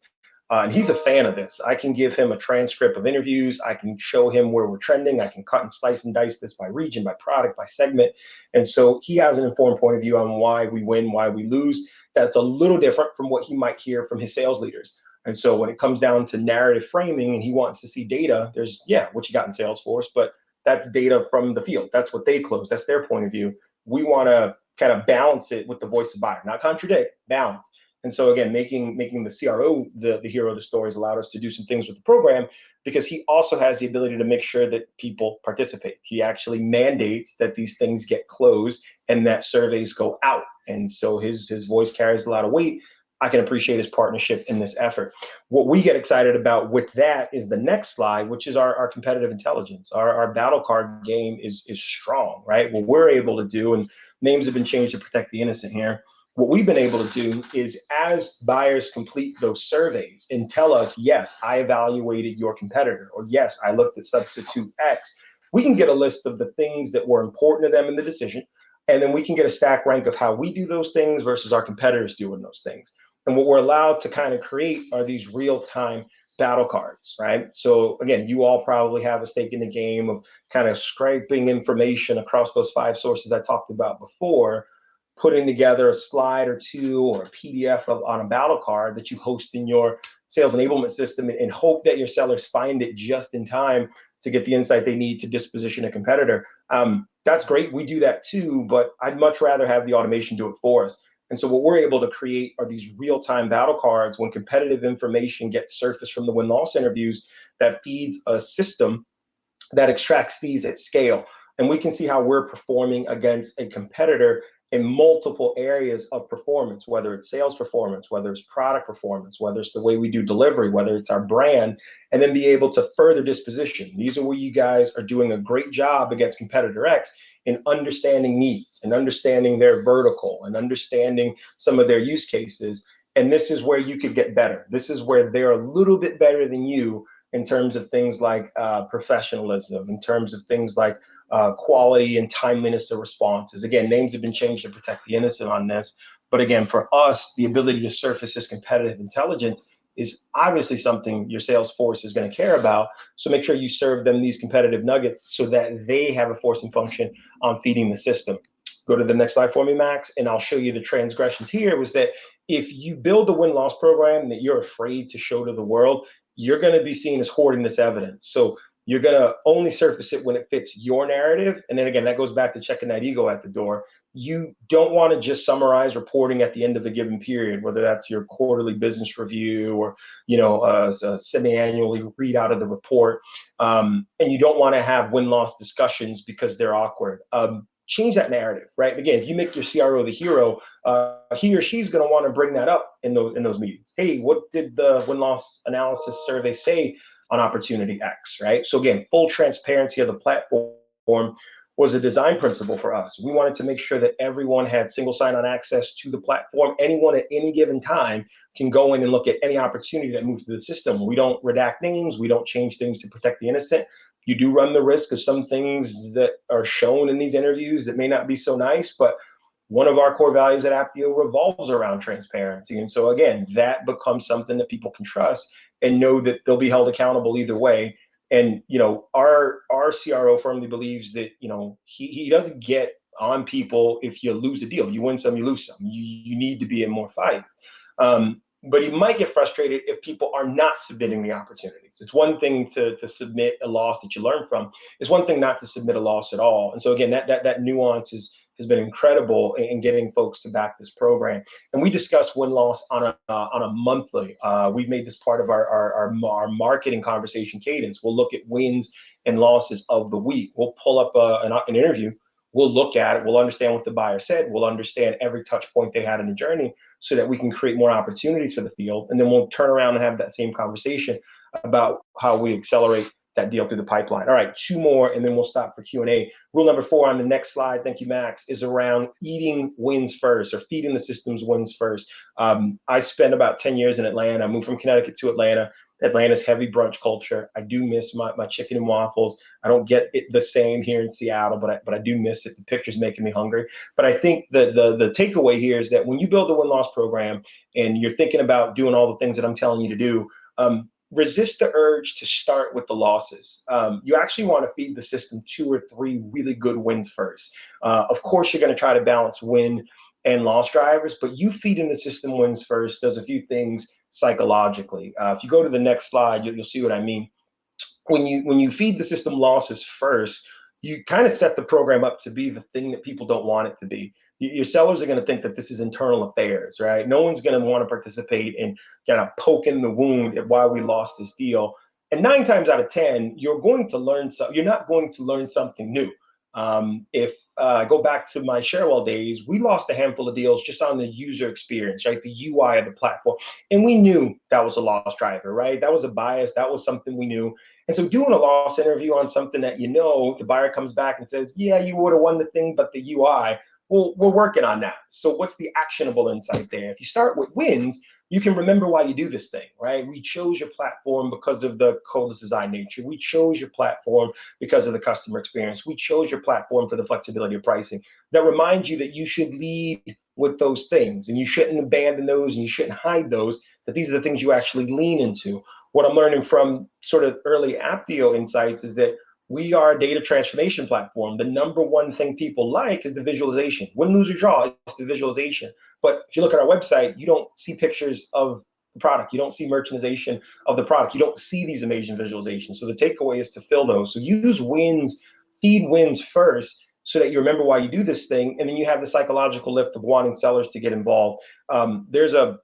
And he's a fan of this. I can give him a transcript of interviews. I can show him where we're trending. I can cut and slice and dice this by region, by product, by segment. And so he has an informed point of view on why we win, why we lose. That's a little different from what he might hear from his sales leaders. And so when it comes down to narrative framing and he wants to see data, there's, what you got in Salesforce, but that's data from the field. That's what they close. That's their point of view. We want to kind of balance it with the voice of buyer, not contradict, balance. And so again, making the CRO the hero of the story has allowed us to do some things with the program, because he also has the ability to make sure that people participate. He actually mandates that these things get closed and that surveys go out. And so his voice carries a lot of weight. I can appreciate his partnership in this effort. What we get excited about with that is the next slide, which is our competitive intelligence. Our battle card game is strong, right? What we're able to do, and names have been changed to protect the innocent here. What we've been able to do is, as buyers complete those surveys and tell us, yes, I evaluated your competitor, or yes, I looked at substitute X, we can get a list of the things that were important to them in the decision. And then we can get a stack rank of how we do those things versus our competitors doing those things. And what we're allowed to kind of create are these real-time battle cards, right? So again, you all probably have a stake in the game of kind of scraping information across those 5 sources I talked about before, putting together a slide or 2 or a PDF on a battle card that you host in your sales enablement system, and hope that your sellers find it just in time to get the insight they need to disposition a competitor. That's great. We do that too, but I'd much rather have the automation do it for us. And so what we're able to create are these real-time battle cards when competitive information gets surfaced from the win-loss interviews that feeds a system that extracts these at scale. And we can see how we're performing against a competitor in multiple areas of performance, whether it's sales performance, whether it's product performance, whether it's the way we do delivery, whether it's our brand, and then be able to further disposition. These are where you guys are doing a great job against competitor X in understanding needs and understanding their vertical and understanding some of their use cases. And this is where you could get better. This is where they're a little bit better than you in terms of things like professionalism, in terms of things like quality and timeliness of responses. Again, names have been changed to protect the innocent on this. But again, for us, the ability to surface this competitive intelligence is obviously something your sales force is going to care about. So make sure you serve them these competitive nuggets so that they have a forcing function on feeding the system. Go to the next slide for me, Max, and I'll show you the transgressions here. Was that if you build a win-loss program that you're afraid to show to the world, you're going to be seen as hoarding this evidence. So you're going to only surface it when it fits your narrative. And then again, that goes back to checking that ego at the door. You don't want to just summarize reporting at the end of a given period, whether that's your quarterly business review or, a semi-annually readout of the report. And you don't want to have win-loss discussions because they're awkward. Change that narrative, right? Again, if you make your CRO the hero, he or she's going to want to bring that up in those meetings. Hey, what did the win-loss analysis survey say on opportunity X, right? So again, full transparency of the platform was a design principle for us. We wanted to make sure that everyone had single sign-on access to the platform. Anyone at any given time can go in and look at any opportunity that moves through the system. We don't redact names. We don't change things to protect the innocent. You do run the risk of some things that are shown in these interviews that may not be so nice, but one of our core values at Apptio revolves around transparency. And so again, that becomes something that people can trust and know that they'll be held accountable either way. And our CRO firmly believes that he doesn't get on people if you lose a deal. You win some, you lose some. You need to be in more fights. But he might get frustrated if people are not submitting the opportunities. It's one thing to submit a loss that you learn from. It's one thing not to submit a loss at all. And so again, that nuance has been incredible in getting folks to back this program. And we discuss win-loss on a monthly. We've made this part of our marketing conversation cadence. We'll look at wins and losses of the week. We'll pull up an interview. We'll look at it. We'll understand what the buyer said. We'll understand every touch point they had in the journey so that we can create more opportunities for the field. And then we'll turn around and have that same conversation about how we accelerate that deal through the pipeline. All right, 2 more, and then we'll stop for Q&A. Rule number 4 on the next slide, thank you, Max, is around eating wins first, or feeding the system's wins first. I spent about 10 years in Atlanta. I moved from Connecticut to Atlanta. Atlanta's heavy brunch culture. I do miss my chicken and waffles. I don't get it the same here in Seattle, but I do miss it. The picture's making me hungry. But I think the takeaway here is that when you build a win-loss program and you're thinking about doing all the things that I'm telling you to do, Resist the urge to start with the losses. You actually want to feed the system 2 or 3 really good wins first. Of course, you're going to try to balance win and loss drivers, but you feeding the system wins first does a few things psychologically. If you go to the next slide, you'll see what I mean. When you feed the system losses first, you kind of set the program up to be the thing that people don't want it to be. Your sellers are going to think that this is internal affairs, right? No one's going to want to participate in kind of poking the wound at why we lost this deal. And 9 times out of 10, you're going to learn so you're not going to learn something new. If I go back to my Sharewell days, we lost a handful of deals just on the user experience, right? The UI of the platform. And we knew that was a loss driver, right? That was a bias. That was something we knew. And so doing a loss interview on something that the buyer comes back and says, yeah, you would have won the thing, but the UI, well, we're working on that. So what's the actionable insight there? If you start with wins, you can remember why you do this thing, right? We chose your platform because of the codeless design nature. We chose your platform because of the customer experience. We chose your platform for the flexibility of pricing. That reminds you that you should lead with those things, and you shouldn't abandon those, and you shouldn't hide those, that these are the things you actually lean into. What I'm learning from sort of early Apptio insights is that we are a data transformation platform. The number one thing people like is the visualization. Win, lose, or draw, it's the visualization. But if you look at our website, you don't see pictures of the product. You don't see merchandisation of the product. You don't see these amazing visualizations. So the takeaway is to fill those. So use wins, feed wins first, so that you remember why you do this thing, and then you have the psychological lift of wanting sellers to get involved. There's a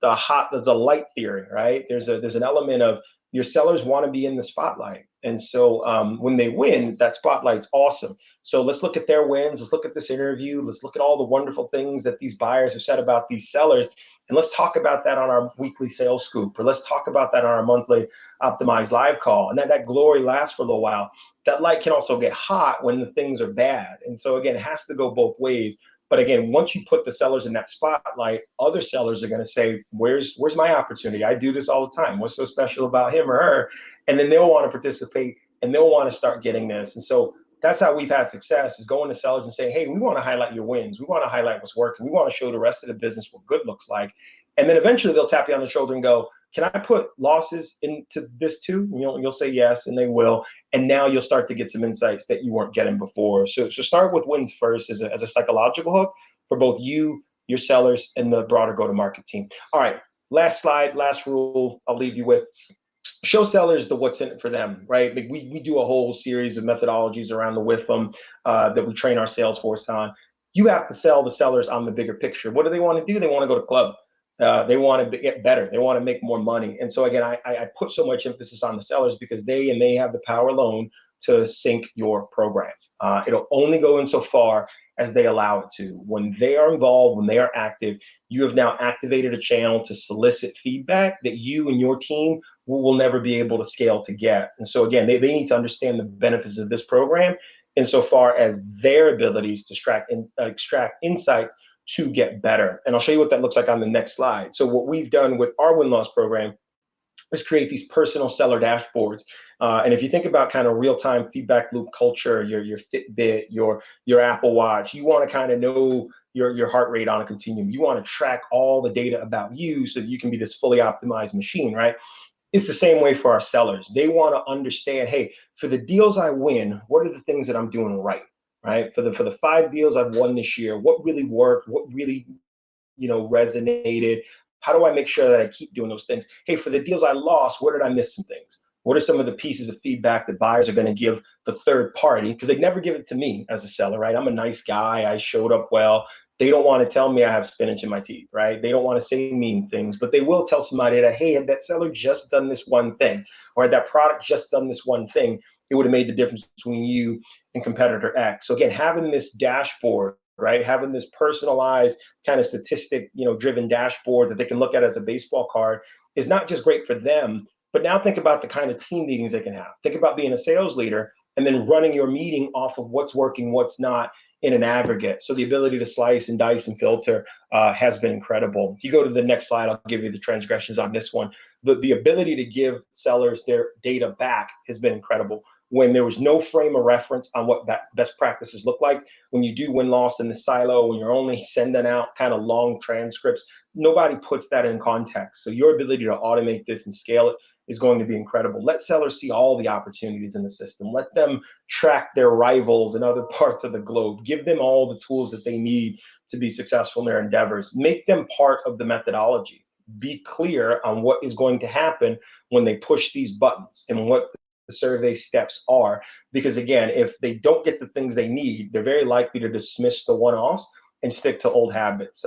light theory, right? There's an element of your sellers want to be in the spotlight. And so when they win, that spotlight's awesome. So let's look at their wins. Let's look at this interview. Let's look at all the wonderful things that these buyers have said about these sellers. And let's talk about that on our weekly sales scoop, or let's talk about that on our monthly optimized live call. And that glory lasts for a little while. That light can also get hot when the things are bad. And so again, it has to go both ways. But again, once you put the sellers in that spotlight, other sellers are going to say, where's my opportunity? I do this all the time. What's so special about him or her? And then they'll want to participate, and they'll want to start getting this. And so that's how we've had success, is going to sellers and saying, hey, we want to highlight your wins. We want to highlight what's working. We want to show the rest of the business what good looks like. And then eventually they'll tap you on the shoulder and go, can I put losses into this too? And you'll say yes, and they will. And now you'll start to get some insights that you weren't getting before. So start with wins first as a psychological hook for both you, your sellers, and the broader go-to-market team. All right, last slide, last rule I'll leave you with. Show sellers the what's in it for them, right? Like we do a whole series of methodologies around the WIFM that we train our sales force on. You have to sell the sellers on the bigger picture. What do they want to do? They want to go to club. They want to get better. They want to make more money. And so again, I put so much emphasis on the sellers because they have the power alone to sync your program. It'll only go in so far as they allow it to. When they are involved, when they are active, you have now activated a channel to solicit feedback that you and your team will never be able to scale to get. And so again, they need to understand the benefits of this program insofar as their abilities to extract insights to get better. And I'll show you what that looks like on the next slide. So what we've done with our win-loss program is create these personal seller dashboards. And if you think about kind of real-time feedback loop culture, your Fitbit, your Apple Watch, you want to kind of know your heart rate on a continuum. You want to track all the data about you so that you can be this fully optimized machine, right? It's the same way for our sellers. They want to understand, hey, for the deals I win, what are the things that I'm doing right? For the 5 deals I've won this year, what really worked? What really, resonated? How do I make sure that I keep doing those things? Hey, for the deals I lost, where did I miss some things? What are some of the pieces of feedback that buyers are going to give the third party? Because they never give it to me as a seller, right? I'm a nice guy. I showed up well. They don't want to tell me I have spinach in my teeth, right? They don't want to say mean things, but they will tell somebody that, hey, had that seller just done this one thing, or had that product just done this one thing, it would have made the difference between you and competitor X. So again, having this dashboard, right? Having this personalized kind of statistic, driven dashboard that they can look at as a baseball card is not just great for them, but now think about the kind of team meetings they can have. Think about being a sales leader and then running your meeting off of what's working, what's not in an aggregate. So the ability to slice and dice and filter has been incredible. If you go to the next slide, I'll give you the transgressions on this one. The ability to give sellers their data back has been incredible. when there was no frame of reference on what that best practices look like. When you do win-loss in the silo, when you're only sending out kind of long transcripts, nobody puts that in context. So your ability to automate this and scale it is going to be incredible. Let sellers see all the opportunities in the system. Let them track their rivals in other parts of the globe. Give them all the tools that they need to be successful in their endeavors. Make them part of the methodology. Be clear on what is going to happen when they push these buttons and what the survey steps are. Because again, if they don't get the things they need, they're very likely to dismiss the one-offs and stick to old habits.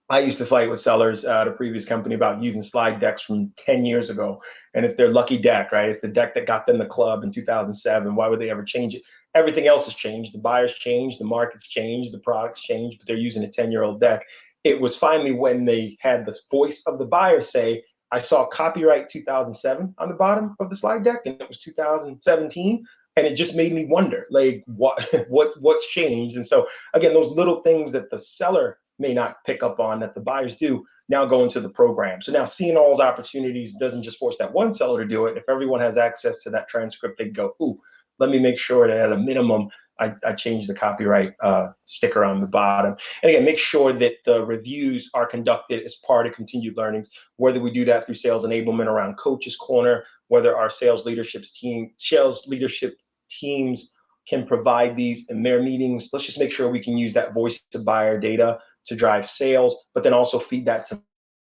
I used to fight with sellers at a previous company about using slide decks from 10 years ago, and it's their lucky deck, right? It's the deck that got them the club in 2007. Why would they ever change it? Everything else has changed. The buyers changed, the market's changed, the products changed, but they're using a 10-year-old deck. It was finally when they had the voice of the buyer say, I saw copyright 2007 on the bottom of the slide deck, and it was 2017. And it just made me wonder, like, what's changed? And so, again, those little things that the seller may not pick up on that the buyers do now go into the program. So now seeing all those opportunities doesn't just force that one seller to do it. If everyone has access to that transcript, they go, ooh, let me make sure that at a minimum, I change the copyright sticker on the bottom. And again, make sure that the reviews are conducted as part of continued learnings, whether we do that through sales enablement around Coach's Corner, whether our sales leadership teams can provide these in their meetings. Let's just make sure we can use that voice to buyer data to drive sales, but then also feed that to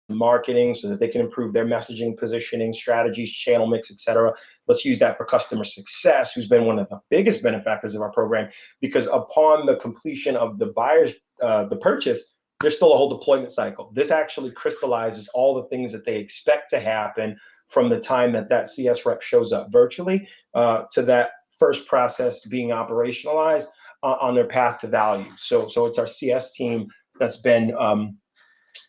marketing so that they can improve their messaging, positioning, strategies, channel mix, etc. Let's use that for customer success, who's been one of the biggest benefactors of our program, because upon the completion of the buyer's the purchase, there's still a whole deployment cycle. This actually crystallizes all the things that they expect to happen from the time that that CS rep shows up virtually to that first process being operationalized on their path to value. So it's our CS team that's been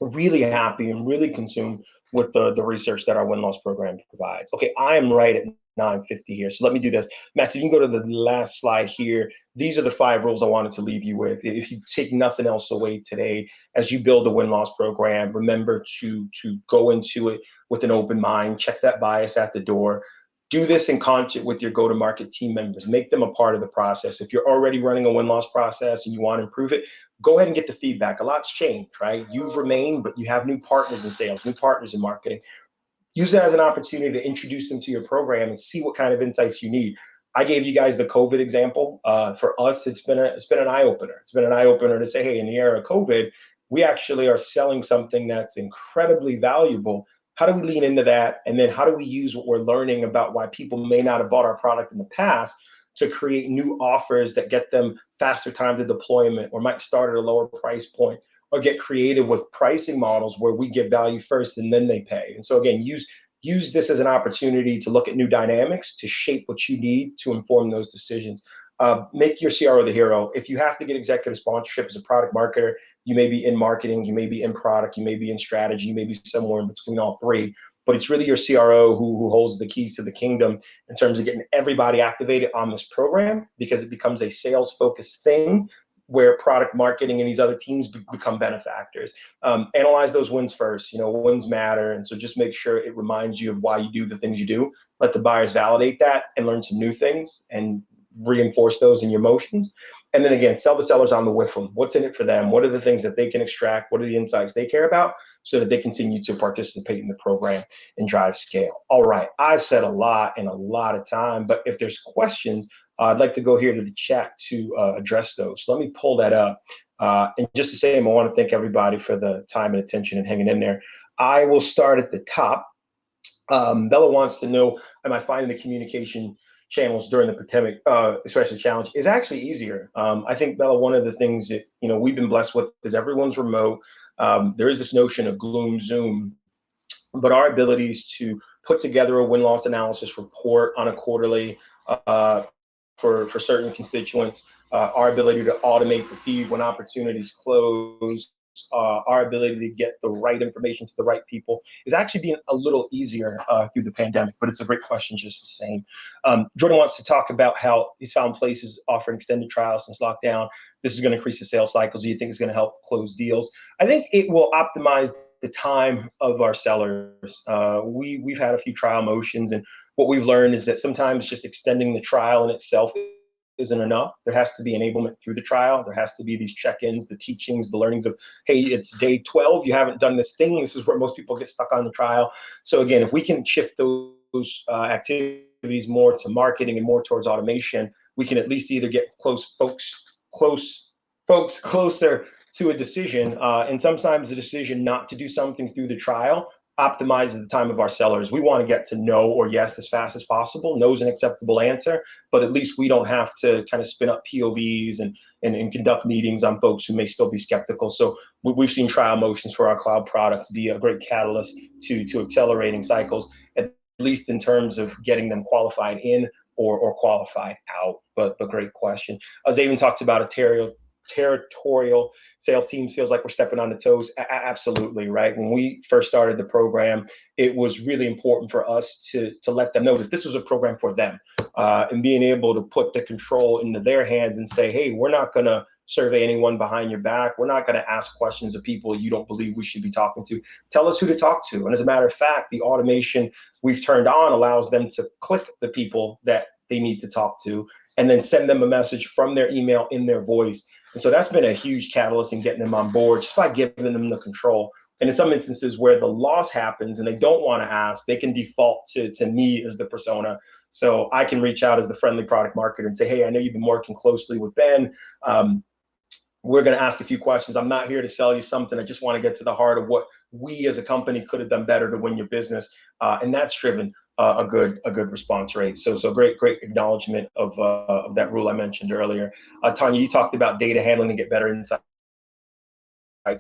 really happy and really consumed with the research that our win-loss program provides. Okay, I am right at 9:50 here, so let me do this. Max, if you can go to the last slide here. These are the 5 rules I wanted to leave you with. If you take nothing else away today, as you build a win-loss program, remember to go into it with an open mind, check that bias at the door. Do this in concert with your go-to-market team members. Make them a part of the process. If you're already running a win-loss process and you want to improve it, go ahead and get the feedback. A lot's changed, right? You've remained, but you have new partners in sales, new partners in marketing. Use that as an opportunity to introduce them to your program and see what kind of insights you need. I gave you guys the COVID example. For us, it's been an eye-opener. It's been an eye-opener to say, hey, in the era of COVID, we actually are selling something that's incredibly valuable. How do we lean into that? And then how do we use what we're learning about why people may not have bought our product in the past to create new offers that get them faster time to deployment, or might start at a lower price point, or get creative with pricing models where we give value first and then they pay. And so again, use this as an opportunity to look at new dynamics to shape what you need to inform those decisions. Make your CRO the hero. If you have to get executive sponsorship as a product marketer, you may be in marketing, you may be in product, you may be in strategy, you may be somewhere in between all three. But it's really your CRO who holds the keys to the kingdom in terms of getting everybody activated on this program, because it becomes a sales-focused thing where product marketing and these other teams become benefactors. Analyze those wins first. Wins matter. And so just make sure it reminds you of why you do the things you do. Let the buyers validate that and learn some new things and reinforce those in your motions. And then again, sell the sellers on the whiffle. What's in it for them? What are the things that they can extract? What are the insights they care about, so that they continue to participate in the program and drive scale? All right, I've said a lot in a lot of time, but if there's questions, I'd like to go here to the chat to address those. So let me pull that up. And just to say, I want to thank everybody for the time and attention and hanging in there. I will start at the top. Bella wants to know, am I finding the communication channels during the pandemic, especially challenge, is actually easier. I think, Bella, one of the things that we've been blessed with is everyone's remote. There is this notion of gloom Zoom, but our abilities to put together a win-loss analysis report on a quarterly for certain constituents, our ability to automate the feed when opportunities close, our ability to get the right information to the right people is actually being a little easier through the pandemic, but it's a great question just the same. Jordan wants to talk about how he's found places offering extended trials since lockdown. This is going to increase the sales cycles. Do you think it's going to help close deals? I think it will optimize the time of our sellers. We've had a few trial motions, and what we've learned is that sometimes just extending the trial in itself isn't enough. There has to be enablement through the trial. There has to be these check-ins, the teachings, the learnings of, hey, it's day 12, you haven't done this thing. This is where most people get stuck on the trial. So again, if we can shift those activities more to marketing and more towards automation, we can at least either get folks closer to a decision, and sometimes the decision not to do something through the trial optimizes the time of our sellers. We want to get to no or yes as fast as possible. No is an acceptable answer, but at least we don't have to kind of spin up POVs and conduct meetings on folks who may still be skeptical. So we've seen trial motions for our cloud product be a great catalyst to accelerating cycles, at least in terms of getting them qualified in or qualified out. But great question. Zaven talked about a territorial sales teams feels like we're stepping on the toes. Absolutely, right? When we first started the program, it was really important for us to let them know that this was a program for them, and being able to put the control into their hands and say, hey, we're not going to survey anyone behind your back. We're not going to ask questions of people you don't believe we should be talking to. Tell us who to talk to. And as a matter of fact, the automation we've turned on allows them to click the people that they need to talk to and then send them a message from their email in their voice. And so that's been a huge catalyst in getting them on board just by giving them the control. And in some instances where the loss happens and they don't want to ask, they can default to me as the persona. So I can reach out as the friendly product marketer and say, hey, I know you've been working closely with Ben. We're going to ask a few questions. I'm not here to sell you something. I just want to get to the heart of what we as a company could have done better to win your business. And that's driven a good response rate. So great acknowledgement of that rule I mentioned earlier. Tanya, you talked about data handling to get better insights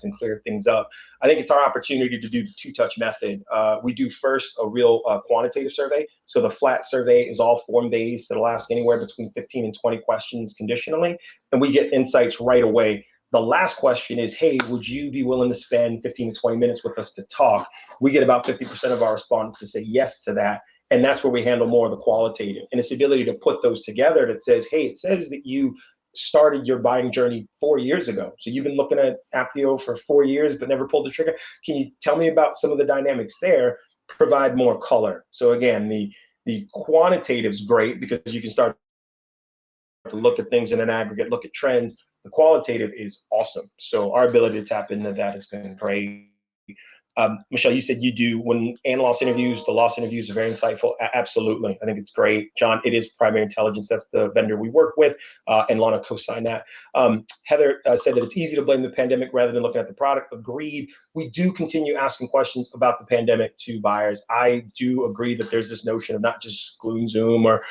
and clear things up. I think it's our opportunity to do the two-touch method. We do first a real quantitative survey. So the flat survey is all form-based. It'll ask anywhere between 15 and 20 questions conditionally, and we get insights right away. The last question is, hey, would you be willing to spend 15 to 20 minutes with us to talk? We get about 50% of our respondents to say yes to that. And that's where we handle more of the qualitative. And it's the ability to put those together that says, hey, it says that you started your buying journey 4 years ago. So you've been looking at Aptio for 4 years, but never pulled the trigger. Can you tell me about some of the dynamics there? Provide more color. So again, the quantitative is great because you can start to look at things in an aggregate, look at trends. The qualitative is awesome. So our ability to tap into that has been great. Michelle, you said you do when and loss interviews. The loss interviews are very insightful. Absolutely, I think it's great. John, it is Primary Intelligence. That's the vendor we work with, and Lana co-signed that. Heather said that it's easy to blame the pandemic rather than looking at the product. Agreed. We do continue asking questions about the pandemic to buyers. I do agree that there's this notion of not just gloom, zoom, or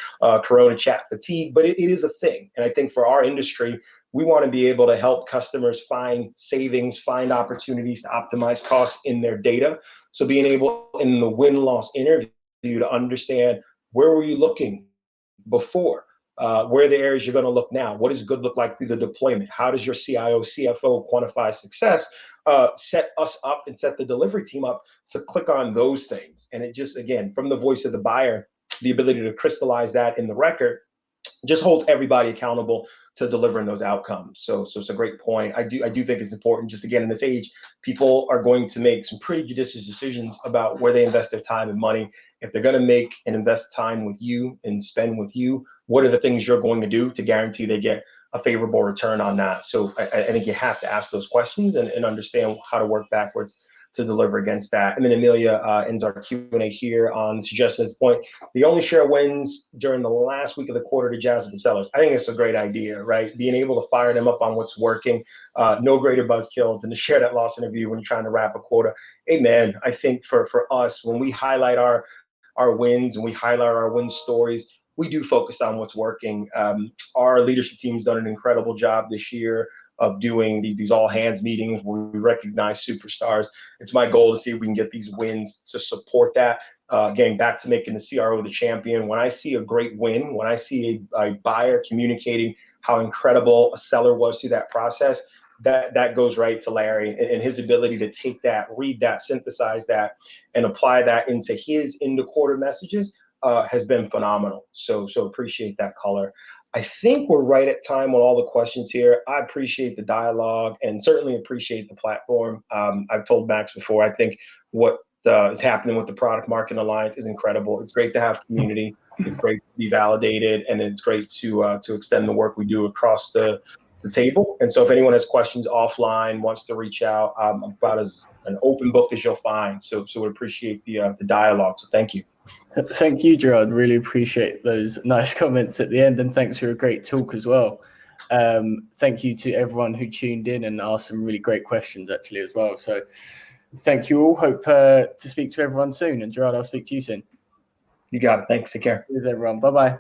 Corona chat fatigue, but it is a thing. And I think for our industry, we want to be able to help customers find savings, find opportunities to optimize costs in their data. So being able in the win-loss interview to understand where were you looking before, where are the areas you're going to look now, what does good look like through the deployment, how does your CIO, CFO quantify success, set us up and set the delivery team up to click on those things. And it just, again, from the voice of the buyer, the ability to crystallize that in the record just holds everybody accountable to delivering those outcomes. So it's a great point. I do think it's important. Just again, in this age, people are going to make some pretty judicious decisions about where they invest their time and money. If they're going to make and invest time with you and spend with you, what are the things you're going to do to guarantee they get a favorable return on that? So I think you have to ask those questions and understand how to work backwards to deliver against that. And then Amelia ends our Q&A here on suggestions point. The only share wins during the last week of the quarter to jazz the sellers. I think it's a great idea, right? Being able to fire them up on what's working. No greater buzzkill than to share that loss interview when you're trying to wrap a quota. Amen. I think for us, when we highlight our wins and we highlight our win stories, we do focus on what's working. Our leadership team's done an incredible job this year of doing these all hands meetings where we recognize superstars. It's my goal to see if we can get these wins to support that. Getting back to making the CRO the champion. When I see a great win, when I see a buyer communicating how incredible a seller was through that process, that goes right to Larry and his ability to take that, read that, synthesize that, and apply that into his end of quarter messages has been phenomenal. So appreciate that color. I think we're right at time on all the questions here. I appreciate the dialogue and certainly appreciate the platform. I've told Max before, I think what is happening with the Product Marketing Alliance is incredible. It's great to have community. It's great to be validated, and it's great to extend the work we do across the table. And so if anyone has questions offline, wants to reach out, I'm about as an open book as you'll find. So we appreciate the dialogue. So thank you. Thank you, Gerard. Really appreciate those nice comments at the end, and thanks for a great talk as well. Thank you to everyone who tuned in and asked some really great questions actually as well. So thank you all. Hope to speak to everyone soon. And Gerard, I'll speak to you soon. You got it. Thanks. Take care. Cheers, everyone. Bye-bye.